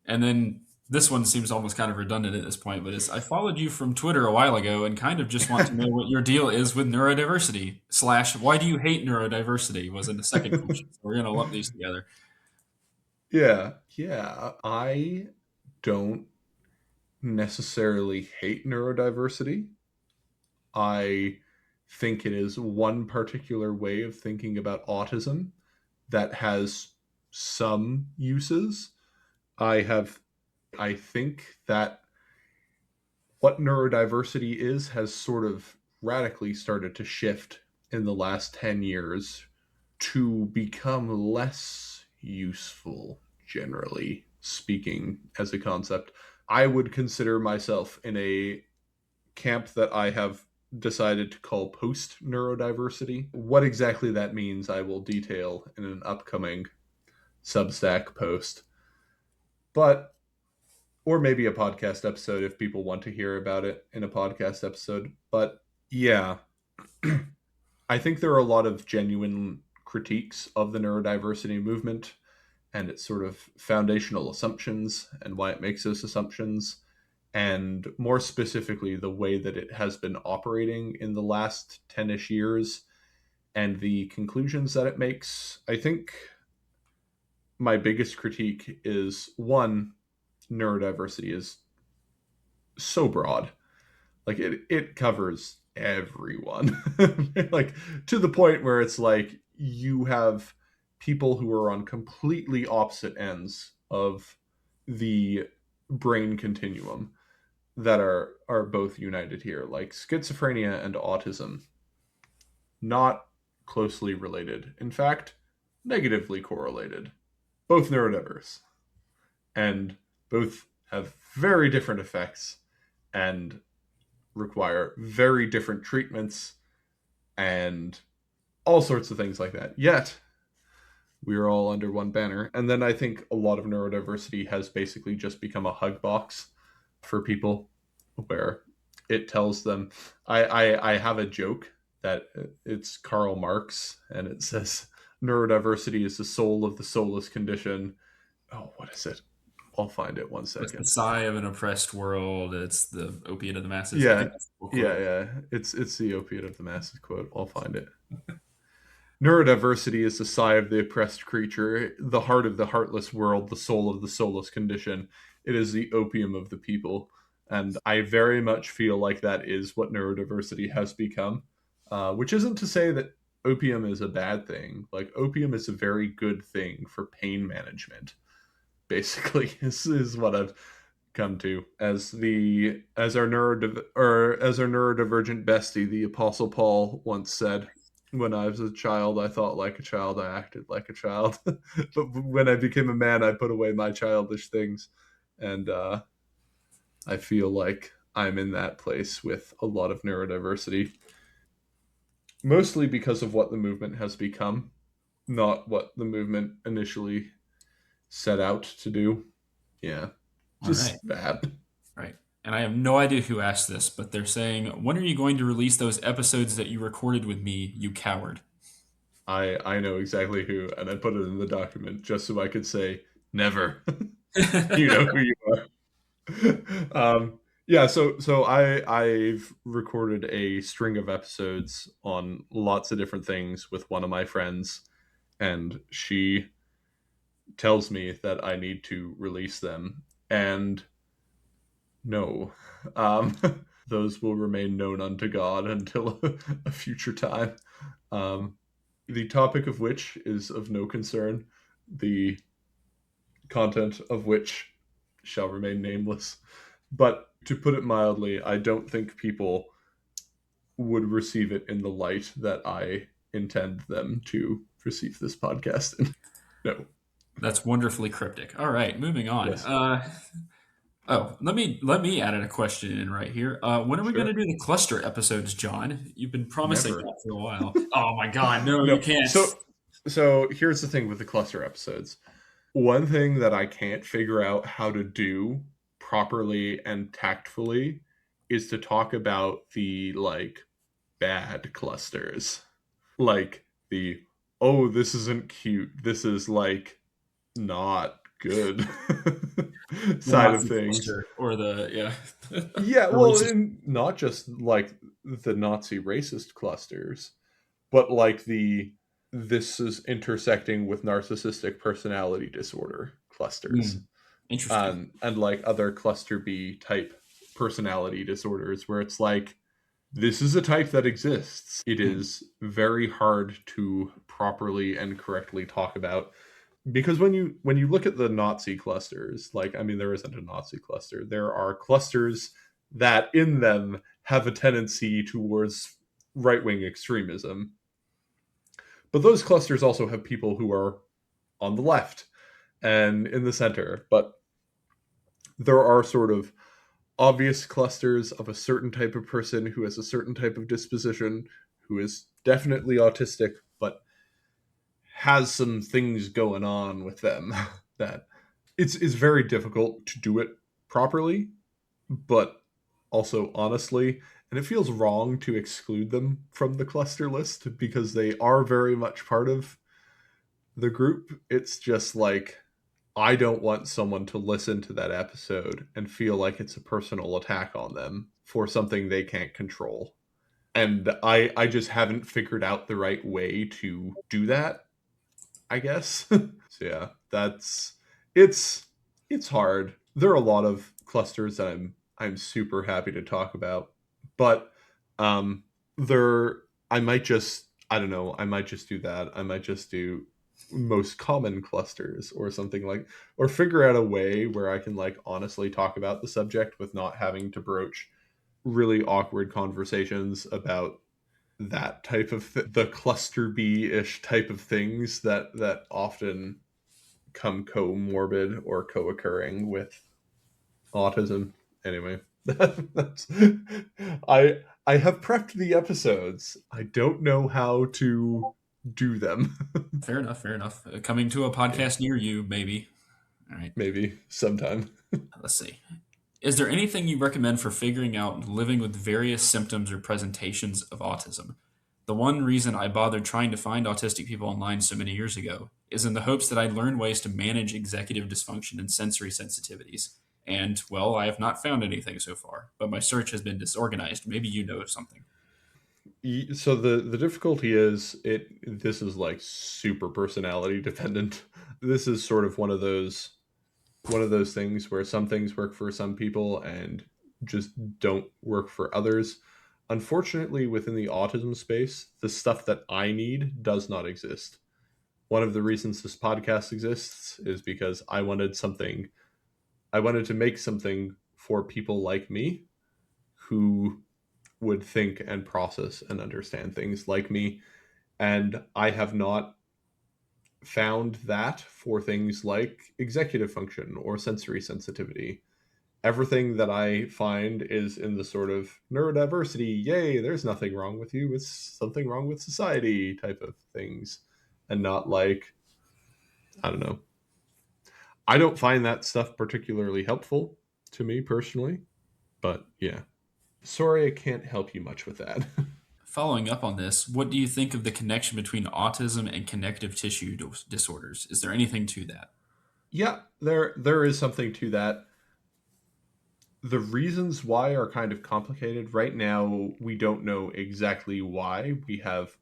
And then this one seems almost kind of redundant at this point, but it's I followed you from Twitter a while ago and kind of just want to know what your deal is with neurodiversity. Slash, why do you hate neurodiversity? Was in the second question. So we're gonna lump these together. Yeah. I don't necessarily hate neurodiversity. I think it is one particular way of thinking about autism that has some uses. I think that what neurodiversity is has sort of radically started to shift in the last 10 years to become less useful, generally speaking, as a concept. I would consider myself in a camp that I have decided to call post neurodiversity. What exactly that means, I will detail in an upcoming Substack post. But, or maybe a podcast episode if people want to hear about it in a podcast episode. But yeah, I think there are a lot of genuine critiques of the neurodiversity movement and its sort of foundational assumptions and why it makes those assumptions, and more specifically, the way that it has been operating in the last 10-ish years and the conclusions that it makes. I think my biggest critique is one, neurodiversity is so broad. Like it covers everyone. Like to the point where it's like you have people who are on completely opposite ends of the brain continuum that are both united here, like schizophrenia and autism, not closely related. In fact, negatively correlated. Both neurodiverse, and both have very different effects and require very different treatments and all sorts of things like that. Yet, we are all under one banner. And then I think a lot of neurodiversity has basically just become a hug box for people where it tells them. I have a joke that it's Karl Marx and it says neurodiversity is the soul of the soulless condition. Oh, what is it? I'll find it one It's the second. sigh of an oppressed world. It's the opiate of the masses. I Yeah, think that's the full yeah, quote. yeah. It's the opiate of the masses quote. I'll find it. Neurodiversity is the sigh of the oppressed creature, the heart of the heartless world, the soul of the soulless condition. It is the opium of the people. And I very much feel like that is what neurodiversity has become. Which isn't to say that opium is a bad thing. Like, opium is a very good thing for pain management, basically, is what I've come to as our neurodivergent bestie, the Apostle Paul, once said. When I was a child, I thought like a child, I acted like a child. But when I became a man, I put away my childish things. And I feel like I'm in that place with a lot of neurodiversity, mostly because of what the movement has become, not what the movement initially set out to do. Yeah, All right. just bad. Right. And I have no idea who asked this, but they're saying, when are you going to release those episodes that you recorded with me, you coward? I know exactly who, and I put it in the document just so I could say never. You know who you are. Yeah, so I've recorded a string of episodes on lots of different things with one of my friends, and she tells me that I need to release them, and no, um, those will remain known unto God until a future time. Um, the topic of which is of no concern, the content of which shall remain nameless. But to put it mildly, I don't think people would receive it in the light that I intend them to receive this podcast in. No. That's wonderfully cryptic. All right, moving on. Yes. Oh, let me add in a question in right here. When are we going to Sure. do the cluster episodes, John? You've been promising Never. that for a while. Oh my God, no, you No. can't. So here's the thing with the cluster episodes. One thing that I can't figure out how to do properly and tactfully is to talk about the like bad clusters. Like the oh, this isn't cute. This is like not good The side of Nazi things. cluster or the yeah, Yeah, the well, racist. and not just like the Nazi racist clusters, but like the this is intersecting with narcissistic personality disorder clusters, Hmm, interesting. and like other cluster B type personality disorders where it's like this is a type that exists. It Hmm. is very hard to properly and correctly talk about because when you look at the Nazi clusters, like I mean there isn't a Nazi cluster. There are clusters that in them have a tendency towards right-wing extremism. But those clusters also have people who are on the left and in the center. But there are sort of obvious clusters of a certain type of person who has a certain type of disposition, who is definitely autistic, but has some things going on with them that it's very difficult to do it properly, but also honestly, and it feels wrong to exclude them from the cluster list because they are very much part of the group. It's just like I don't want someone to listen to that episode and feel like it's a personal attack on them for something they can't control. And I just haven't figured out the right way to do that, I guess. So yeah, that's it's it's hard. There are a lot of clusters that I'm super happy to talk about, but um there I might just I don't know, I might just do that. I might just do most common clusters or something like or figure out a way where I can like honestly talk about the subject with not having to broach really awkward conversations about that type of the cluster B-ish type of things that often come comorbid or co-occurring with autism. Anyway, that's I have prepped the episodes. I don't know how to do them. Fair enough. Fair enough. Coming to a Yeah, podcast near you, maybe. All right. maybe sometime. Let's see. Is there anything you recommend for figuring out living with various symptoms or presentations of autism? The one reason I bothered trying to find autistic people online so many years ago is in the hopes that I'd learn ways to manage executive dysfunction and sensory sensitivities. And, well, I have not found anything so far, but my search has been disorganized. Maybe you know of something. So the difficulty is this is like super personality dependent. This is sort of one of those things where some things work for some people and just don't work for others. Unfortunately, within the autism space, the stuff that I need does not exist. One of the reasons this podcast exists is because I wanted to make something for people like me who would think and process and understand things like me. And I have not found that for things like executive function or sensory sensitivity. Everything that I find is in the sort of neurodiversity, yay, there's nothing wrong with you, it's something wrong with society type of things. And not like, I don't know. I don't find that stuff particularly helpful to me personally, but yeah. Sorry, I can't help you much with that. Following up on this, what do you think of the connection between autism and connective tissue disorders? Is there anything to that? Yeah, there is something to that. The reasons why are kind of complicated. Right now, we don't know exactly why. We have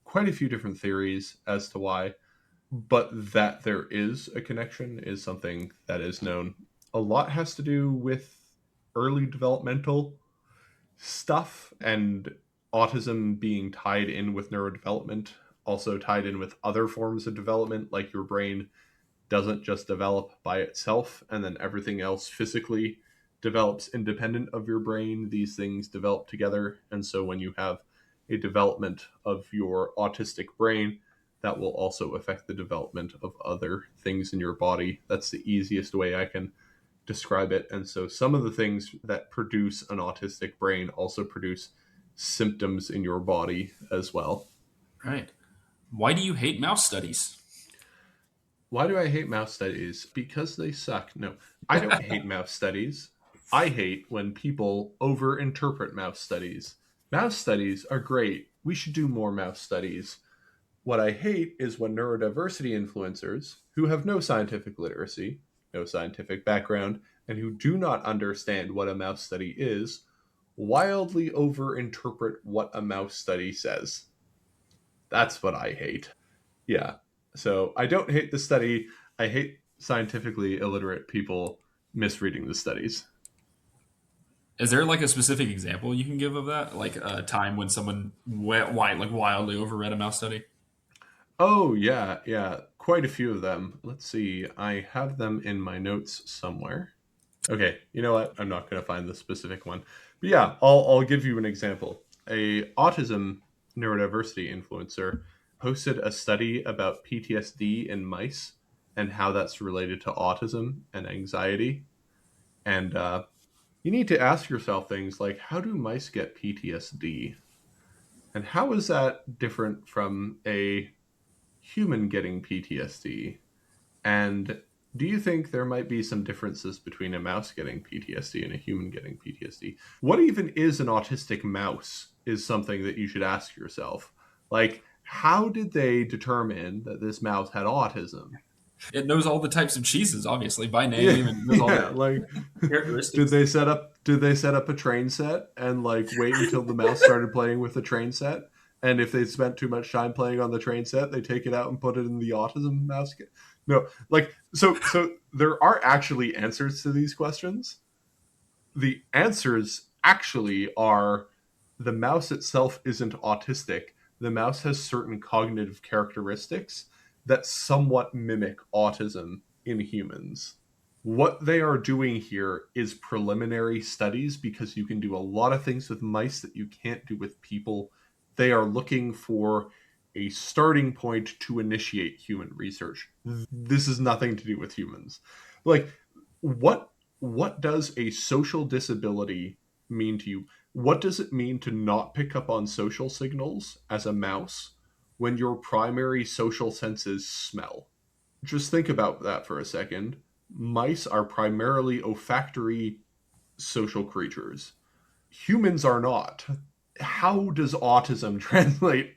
quite a few different theories as to why, but that there is a connection is something that is known. A lot has to do with early developmental stuff and autism being tied in with neurodevelopment, also tied in with other forms of development, like your brain doesn't just develop by itself and then everything else physically develops independent of your brain. These things develop together. And so when you have a development of your autistic brain, that will also affect the development of other things in your body. That's the easiest way I can describe it. And so some of the things that produce an autistic brain also produce symptoms in your body as well. Right. Why do you hate mouse studies? Why do I hate mouse studies? Because they suck. No, I don't hate mouse studies. I hate when people overinterpret mouse studies. Mouse studies are great. We should do more mouse studies. What I hate is when neurodiversity influencers who have no scientific literacy, no scientific background, and who do not understand what a mouse study is, wildly overinterpret what a mouse study says. That's what I hate. Yeah. So I don't hate the study. I hate scientifically illiterate people misreading the studies. Is there like a specific example you can give of that? Like a time when someone wildly overread a mouse study? Oh, yeah, yeah. Quite a few of them. Let's see. I have them in my notes somewhere. Okay, you know what? I'm not going to find the specific one. But yeah, I'll give you an example. A autism neurodiversity influencer posted a study about PTSD in mice and how that's related to autism and anxiety. And you need to ask yourself things like, how do mice get PTSD? And how is that different from a human getting PTSD? And do you think there might be some differences between a mouse getting PTSD and a human getting PTSD? What even is an autistic mouse is something that you should ask yourself. Like, how did they determine that this mouse had autism? It knows all the types of cheeses, obviously, by Yeah, name, and knows all yeah. their Like, did characteristics. they set up a train set and like wait until the mouse started playing with the train set? And if they spent too much time playing on the train set, they take it out and put it in the autism mouse. No, like so there are actually answers to these questions. The answers actually are the mouse itself isn't autistic. The mouse has certain cognitive characteristics that somewhat mimic autism in humans. What they are doing here is preliminary studies because you can do a lot of things with mice that you can't do with people. They are looking for a starting point to initiate human research. This is nothing to do with humans. Like what what does a social disability mean to you? What does it mean to not pick up on social signals as a mouse when your primary social senses smell? Just think about that for a second. Mice are primarily olfactory social creatures. Humans are not. How does autism translate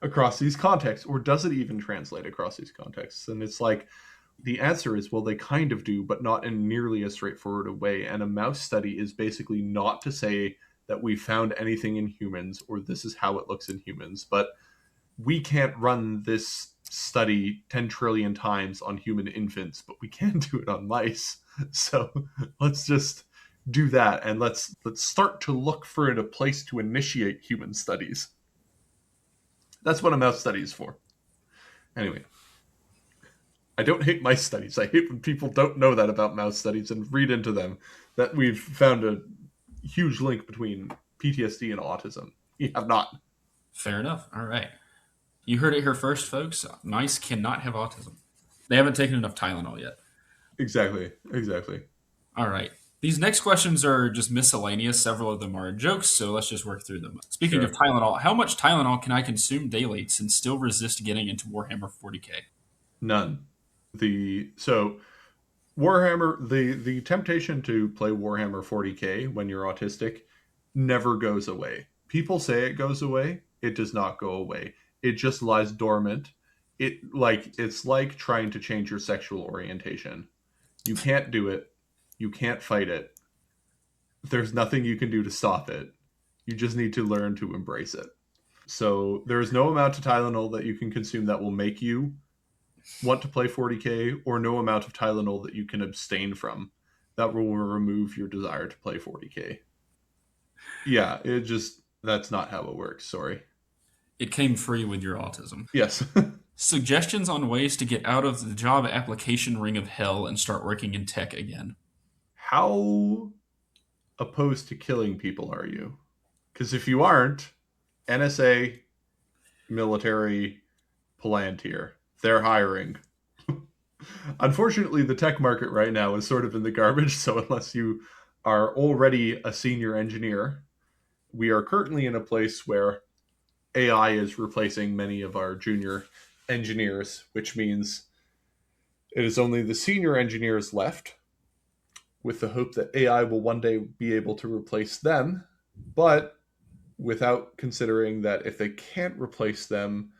across these contexts, or does it even translate across these contexts? And it's like, the answer is, well, they kind of do, but not in nearly as straightforward a way. And a mouse study is basically not to say that we found anything in humans or this is how it looks in humans, but we can't run this study 10 trillion times on human infants, but we can do it on mice. So let's just do that and let's start to look for a place to initiate human studies. That's what a mouse study is for. Anyway, I don't hate mice studies. I hate when people don't know that about mouse studies and read into them that we've found a huge link between PTSD and autism. We have not. Fair enough. All right. You heard it here first, folks. Mice cannot have autism. They haven't taken enough Tylenol yet. Exactly. Exactly. All right. These next questions are just miscellaneous. Several of them are jokes, so let's just work through them. Speaking of Sure. Tylenol, how much Tylenol can I consume daily and still resist getting into Warhammer 40k? None. So Warhammer, the temptation to play Warhammer 40k when you're autistic never goes away. People say it goes away. It does not go away. It just lies dormant. It's like trying to change your sexual orientation. You can't do it. You can't fight it. There's nothing you can do to stop it. You just need to learn to embrace it. So there is no amount of Tylenol that you can consume that will make you want to play 40k, or no amount of Tylenol that you can abstain from that will remove your desire to play 40k. Yeah, it just that's not how it works. Sorry. It came free with your autism. Yes. Suggestions on ways to get out of the job application ring of hell and start working in tech again. How opposed to killing people are you? Because if you aren't, NSA, military, Palantir, they're hiring. Unfortunately, the tech market right now is sort of in the garbage. So unless you are already a senior engineer, we are currently in a place where AI is replacing many of our junior engineers, which means it is only the senior engineers left, with the hope that AI will one day be able to replace them, but without considering that if they can't replace them,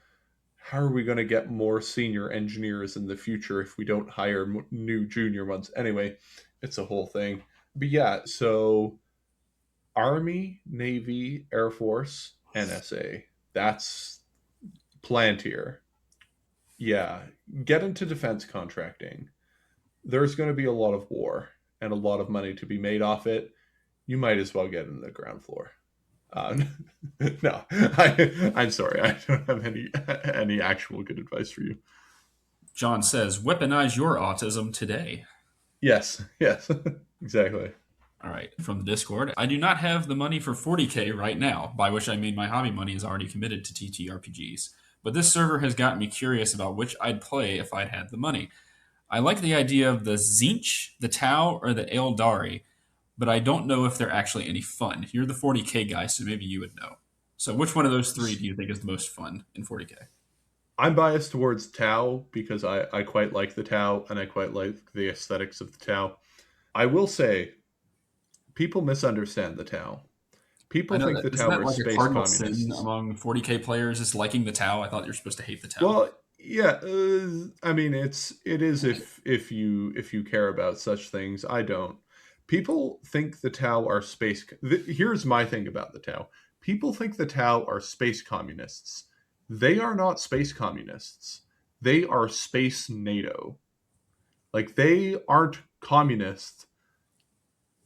how are we going to get more senior engineers in the future if we don't hire new junior ones? Anyway, it's a whole thing. But yeah, so Army, Navy, Air Force, NSA. That's Plantier. Yeah, get into defense contracting. There's going to be a lot of war and a lot of money to be made off it. You might as well get in the ground floor. Uh, no, I'm sorry. I don't have any actual good advice for you. John says, weaponize your autism today. Yes, yes, exactly. All right, from the Discord. I do not have the money for 40k right now, by which I mean my hobby money is already committed to TTRPGs. But this server has gotten me curious about which I'd play if I'd had the money. I like the idea of the Zinch, the Tau, or the Eldari, but I don't know if they're actually any fun. You're the 40k guy, so maybe you would know. So which one of those three do you think is the most fun in 40k? I'm biased towards Tau because I quite like the Tau and I quite like the aesthetics of the Tau. I will say, people misunderstand the Tau. I People know think that the isn't Tau that are like a space cardinal sin communists. among 40k players is liking the Tau. I thought you're supposed to hate the Tau. Well, yeah, I mean it is if you care about such things. I don't. People think the Tau are space. Here's my thing about the Tau. People think the Tau are space communists. They are not space communists. They are space NATO. Like they aren't communists.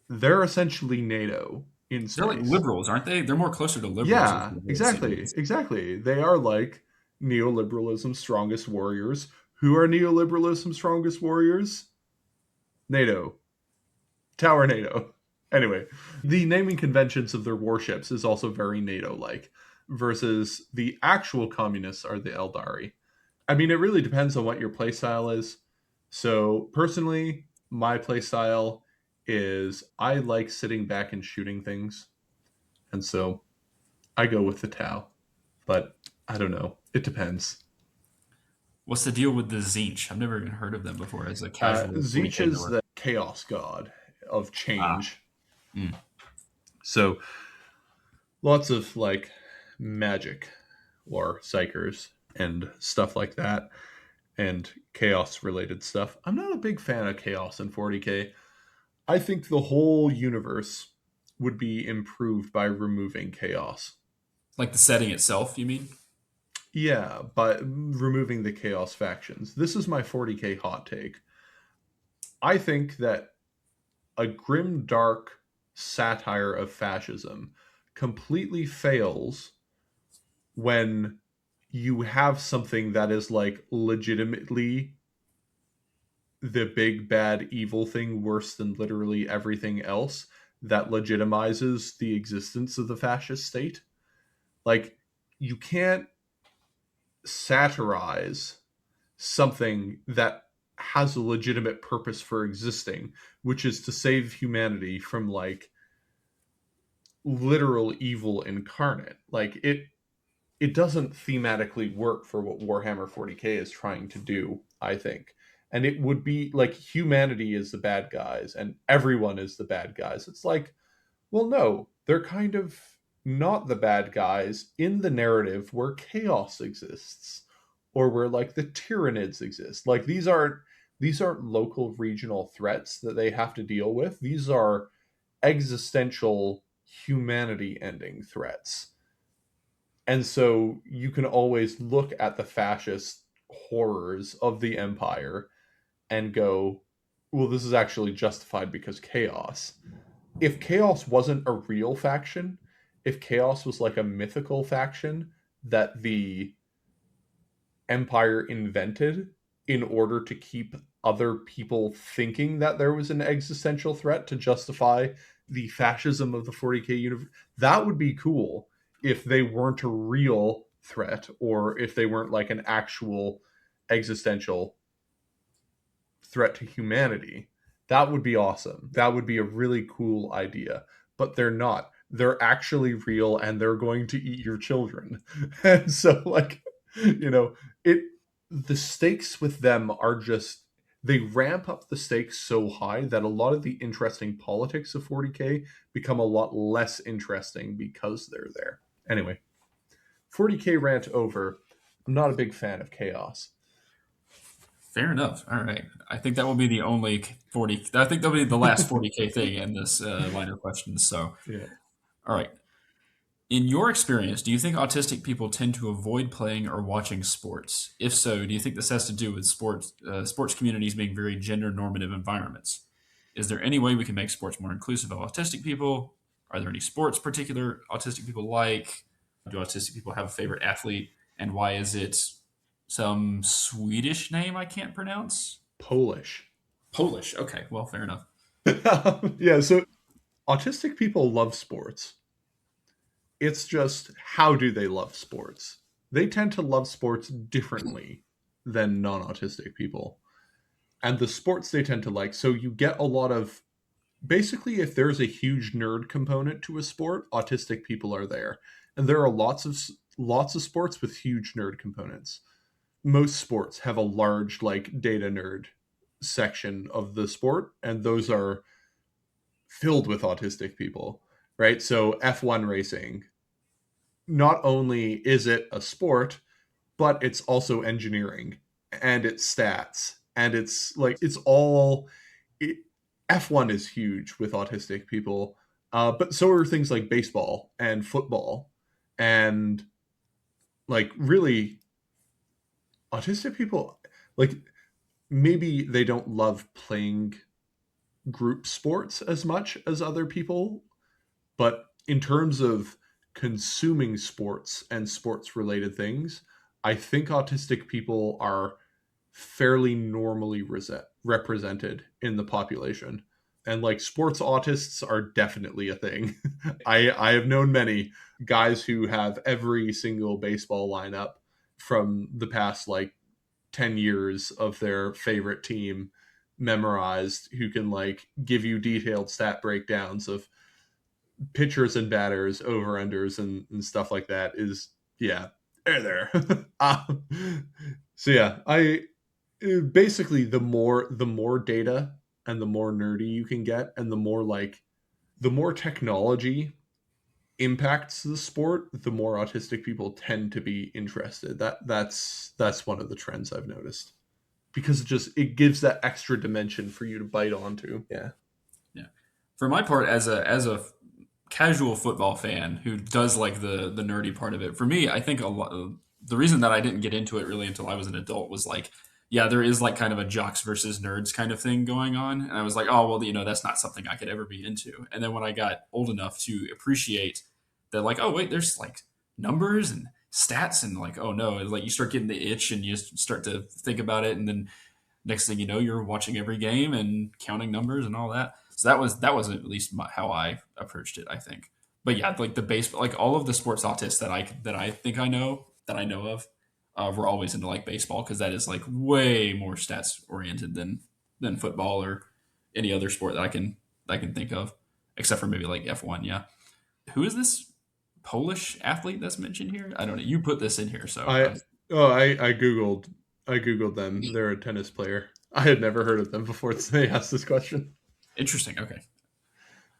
They're essentially NATO in They're like space. liberals, aren't they? They're more closer to liberals Yeah, than the exactly. CDs. Exactly. They are like neoliberalism's strongest warriors. Who are neoliberalism's strongest warriors? NATO. Tower NATO. Anyway, the naming conventions of their warships is also very NATO like, versus the actual communists are the Eldari. I mean, it really depends on what your playstyle is. So, personally, my playstyle is I like sitting back and shooting things. And so I go with the Tau. But I don't know. It depends. What's the deal with the Zinch? I've never even heard of them before as a casual Zeech 40k is viewer. the chaos god of Ah, change. mm. So lots of like magic or psychers and stuff like that, and chaos related stuff. I'm not a big fan of chaos in 40k. I think the whole universe would be improved by removing chaos. Like the setting itself, you mean? Yeah, but removing the chaos factions. This is my 40k hot take. I think that a grim, dark satire of fascism completely fails when you have something that is like legitimately the big bad evil thing worse than literally everything else that legitimizes the existence of the fascist state. Like, you can't satirize something that has a legitimate purpose for existing, which is to save humanity from like literal evil incarnate. Like it doesn't thematically work for what Warhammer 40K is trying to do, I think. And it would be like humanity is the bad guys and everyone is the bad guys. It's like, well, no, they're kind of not the bad guys in the narrative where chaos exists or where like the Tyranids exist. Like these aren't local regional threats that they have to deal with. These are existential humanity ending threats. And so you can always look at the fascist horrors of the empire and go, well, this is actually justified because chaos. If chaos wasn't a real faction, if chaos was like a mythical faction that the empire invented in order to keep other people thinking that there was an existential threat to justify the fascism of the 40K universe, that would be cool if they weren't a real threat or if they weren't like an actual existential threat to humanity. That would be awesome. That would be a really cool idea. But they're not. They're actually real and they're going to eat your children. And so like, you know, it the stakes with them are just they ramp up the stakes so high that a lot of the interesting politics of 40K become a lot less interesting because they're there. Anyway, 40K rant over. I'm not a big fan of chaos. Fair enough. All right. I think that will be the only 40. I think that'll be the last 40K thing in this line of questions. So, Yeah. all right. In your experience, do you think autistic people tend to avoid playing or watching sports? If so, do you think this has to do with sports communities being very gender normative environments? Is there any way we can make sports more inclusive of autistic people? Are there any sports particular autistic people like? Do autistic people have a favorite athlete? And why is it some Swedish name I can't pronounce? Polish. Polish. Okay, well, fair enough. Yeah, so autistic people love sports. It's just how do they love sports? They tend to love sports differently than non autistic people. And the sports they tend to like, so you get a lot of basically, if there's a huge nerd component to a sport, autistic people are there. And there are lots of sports with huge nerd components. Most sports have a large like data nerd section of the sport, and those are filled with autistic people, right? So F1 racing, not only is it a sport, but it's also engineering and it's stats and it's like it's all it, F1 is huge with autistic people, but so are things like baseball and football and like really autistic people like maybe they don't love playing group sports as much as other people. But in terms of consuming sports and sports related things, I think autistic people are fairly normally represented in the population. And like sports autists are definitely a thing. I have known many guys who have every single baseball lineup from the past like 10 years of their favorite team memorized, who can like give you detailed stat breakdowns of pitchers and batters, over unders, and stuff like that. Is yeah, there. um, so yeah, I basically the more data and the more nerdy you can get, and the more like the more technology impacts the sport, the more autistic people tend to be interested. That's one of the trends I've noticed because it gives that extra dimension for you to bite onto. Yeah. Yeah. For my part, as a casual football fan who does like the nerdy part of it, for me, I think a lot. The reason that I didn't get into it really until I was an adult was like, yeah, there is like kind of a jocks versus nerds kind of thing going on, and I was like, oh well, that's not something I could ever be into. And then when I got old enough to appreciate that, like, oh wait, there's like numbers and stats, and like, oh no, like you start getting the itch and you start to think about it, and then next thing you know, you're watching every game and counting numbers and all that. So that was at least how I approached it, I think. But yeah, like the base, like all of the sports autists that I think I know of, we're always into like baseball because that is like way more stats oriented than football or any other sport that I can think of, except for maybe like F1. Yeah, who is this Polish athlete that's mentioned here? I don't know. You put this in here, so I I googled them. They're a tennis player. I had never heard of them before they asked this question. interesting. Okay,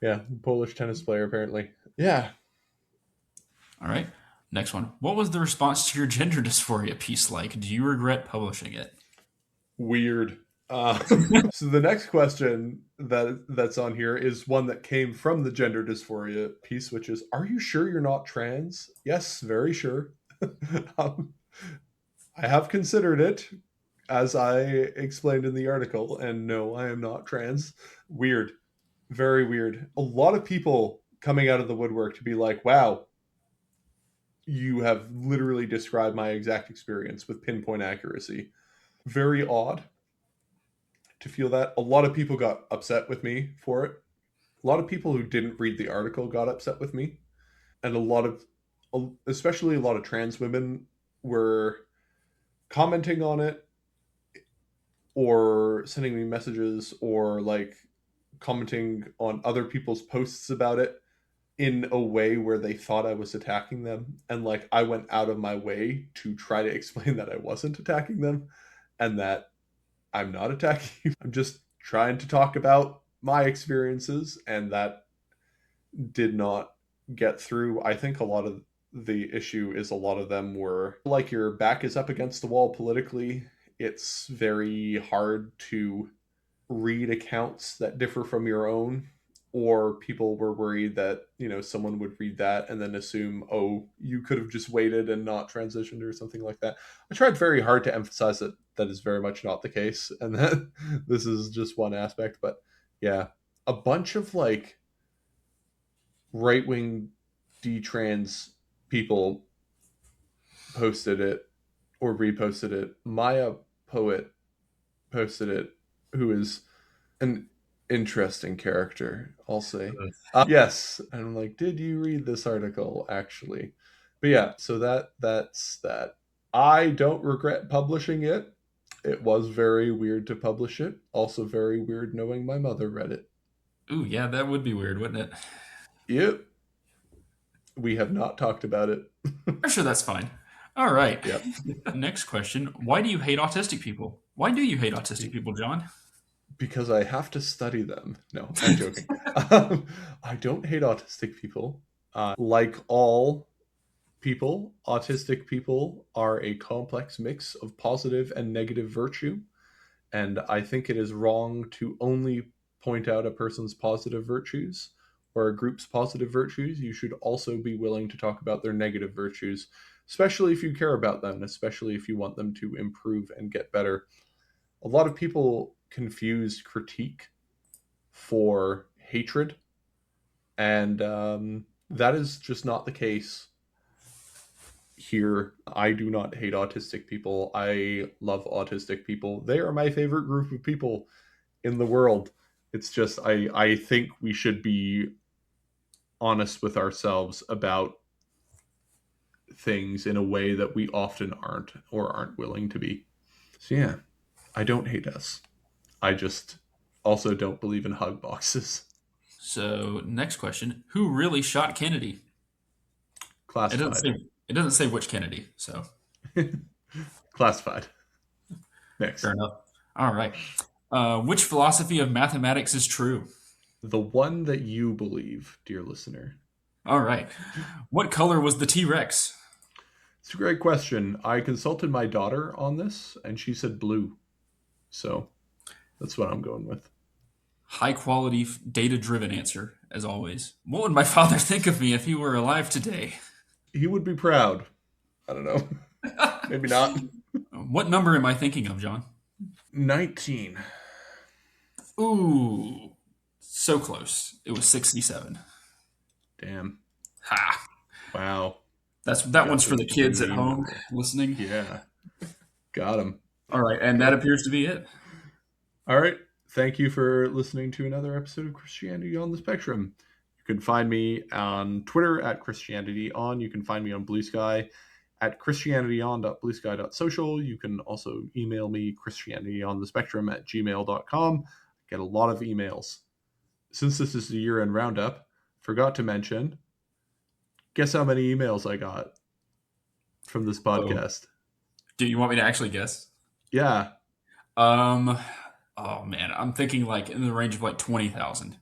Yeah, Polish tennis player apparently. Yeah, all right. Next one. What was the response to your gender dysphoria piece like? Do you regret publishing it? weird. So the next question that's on here is one that came from the gender dysphoria piece, which is, "Are you sure you're not trans?" Yes, very sure. um, I have considered it, as I explained in the article, and no, I am not trans. Weird, very weird. A lot of people coming out of the woodwork to be like, "Wow, you have literally described my exact experience with pinpoint accuracy." Very odd to feel that. A lot of people got upset with me for it. A lot of people who didn't read the article got upset with me, and especially a lot of trans women were commenting on it or sending me messages or like commenting on other people's posts about it in a way where they thought I was attacking them, and like I went out of my way to try to explain that I wasn't attacking them and that I'm not attacking you. I'm just trying to talk about my experiences, and that did not get through. I think a lot of the issue is a lot of them were like, your back is up against the wall politically. It's very hard to read accounts that differ from your own, or people were worried that, someone would read that and then assume, oh, you could have just waited and not transitioned or something like that. I tried very hard to emphasize that that is very much not the case, and that this is just one aspect. But yeah, a bunch of like right wing detrans people posted it or reposted it. Maya Poet posted it, who is an interesting character, I'll say. Yes, and I'm like, did you read this article actually? But yeah, so that's that. I don't regret publishing it. It was very weird to publish it. Also very weird knowing my mother read it. Ooh, yeah, that would be weird, wouldn't it? Yep, we have not talked about it. I'm sure that's fine. All right. Yep. Next question. Why do you hate autistic people? Why do you hate autistic Be- people, John? because I have to study them. No, I'm joking. I don't hate autistic people. Like all people, autistic people are a complex mix of positive and negative virtue. And I think it is wrong to only point out a person's positive virtues or a group's positive virtues. You should also be willing to talk about their negative virtues, especially if you care about them, especially if you want them to improve and get better. A lot of people confuse critique for hatred, and that is just not the case here. I do not hate autistic people. I love autistic people. They are my favorite group of people in the world. It's just I think we should be honest with ourselves about things in a way that we often aren't or aren't willing to be. So yeah, I don't hate us. I just also don't believe in hug boxes. So, next question. Who really shot Kennedy? It doesn't Classified. say it doesn't say which Kennedy, so Classified. fair Next. enough. All right. Which philosophy of mathematics is true? The one that you believe, dear listener. All right. What color was the T-Rex? It's a great question. I consulted my daughter on this, and she said blue. So that's what I'm going with. High quality, data driven answer, as always. What would my father think of me if he were alive today? He would be proud. I don't know. Maybe not. What number am I thinking of, John? 19. Ooh, so close. It was 67. Damn. Ha! Wow. That Got one's for the the kids at clean home number. listening. Yeah. Got him. All right, and that Okay. appears to be it. All right. Thank you for listening to another episode of Christianity on the Spectrum. You can find me on Twitter at Christianity On. You can find me on Blue Sky at christianityon.bluesky.social. You can also email me christianityonthespectrum@gmail.com. I get a lot of emails. Since this is the year-end roundup, forgot to mention, guess how many emails I got from this Oh, podcast? do you want me to actually guess? Yeah, Um, oh man, I'm thinking like in the range of like 20,000.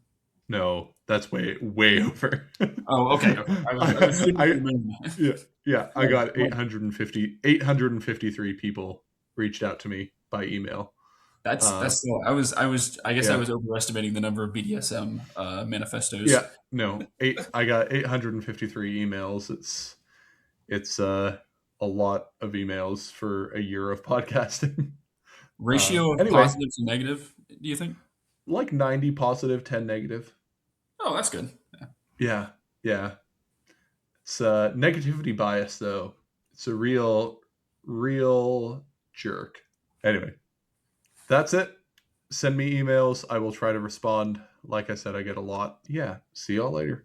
no, that's way over. Oh, okay, okay. I was shooting for I the moon. yeah, yeah, I like, got like 853 people reached out to me by email. that's Uh, still. I guess I yeah, was overestimating the number of BDSM yeah, manifestos. no, I got 853 emails. It's a lot of emails for a year of podcasting. Ratio of Anyway, positive to negative. Do you think? like 90 positive, 10 negative. Oh, that's good. Yeah. Yeah, yeah. It's negativity bias though. It's a real jerk. Anyway, that's it. Send me emails. I will try to respond. Like I said, I get a lot. Yeah. See y'all later.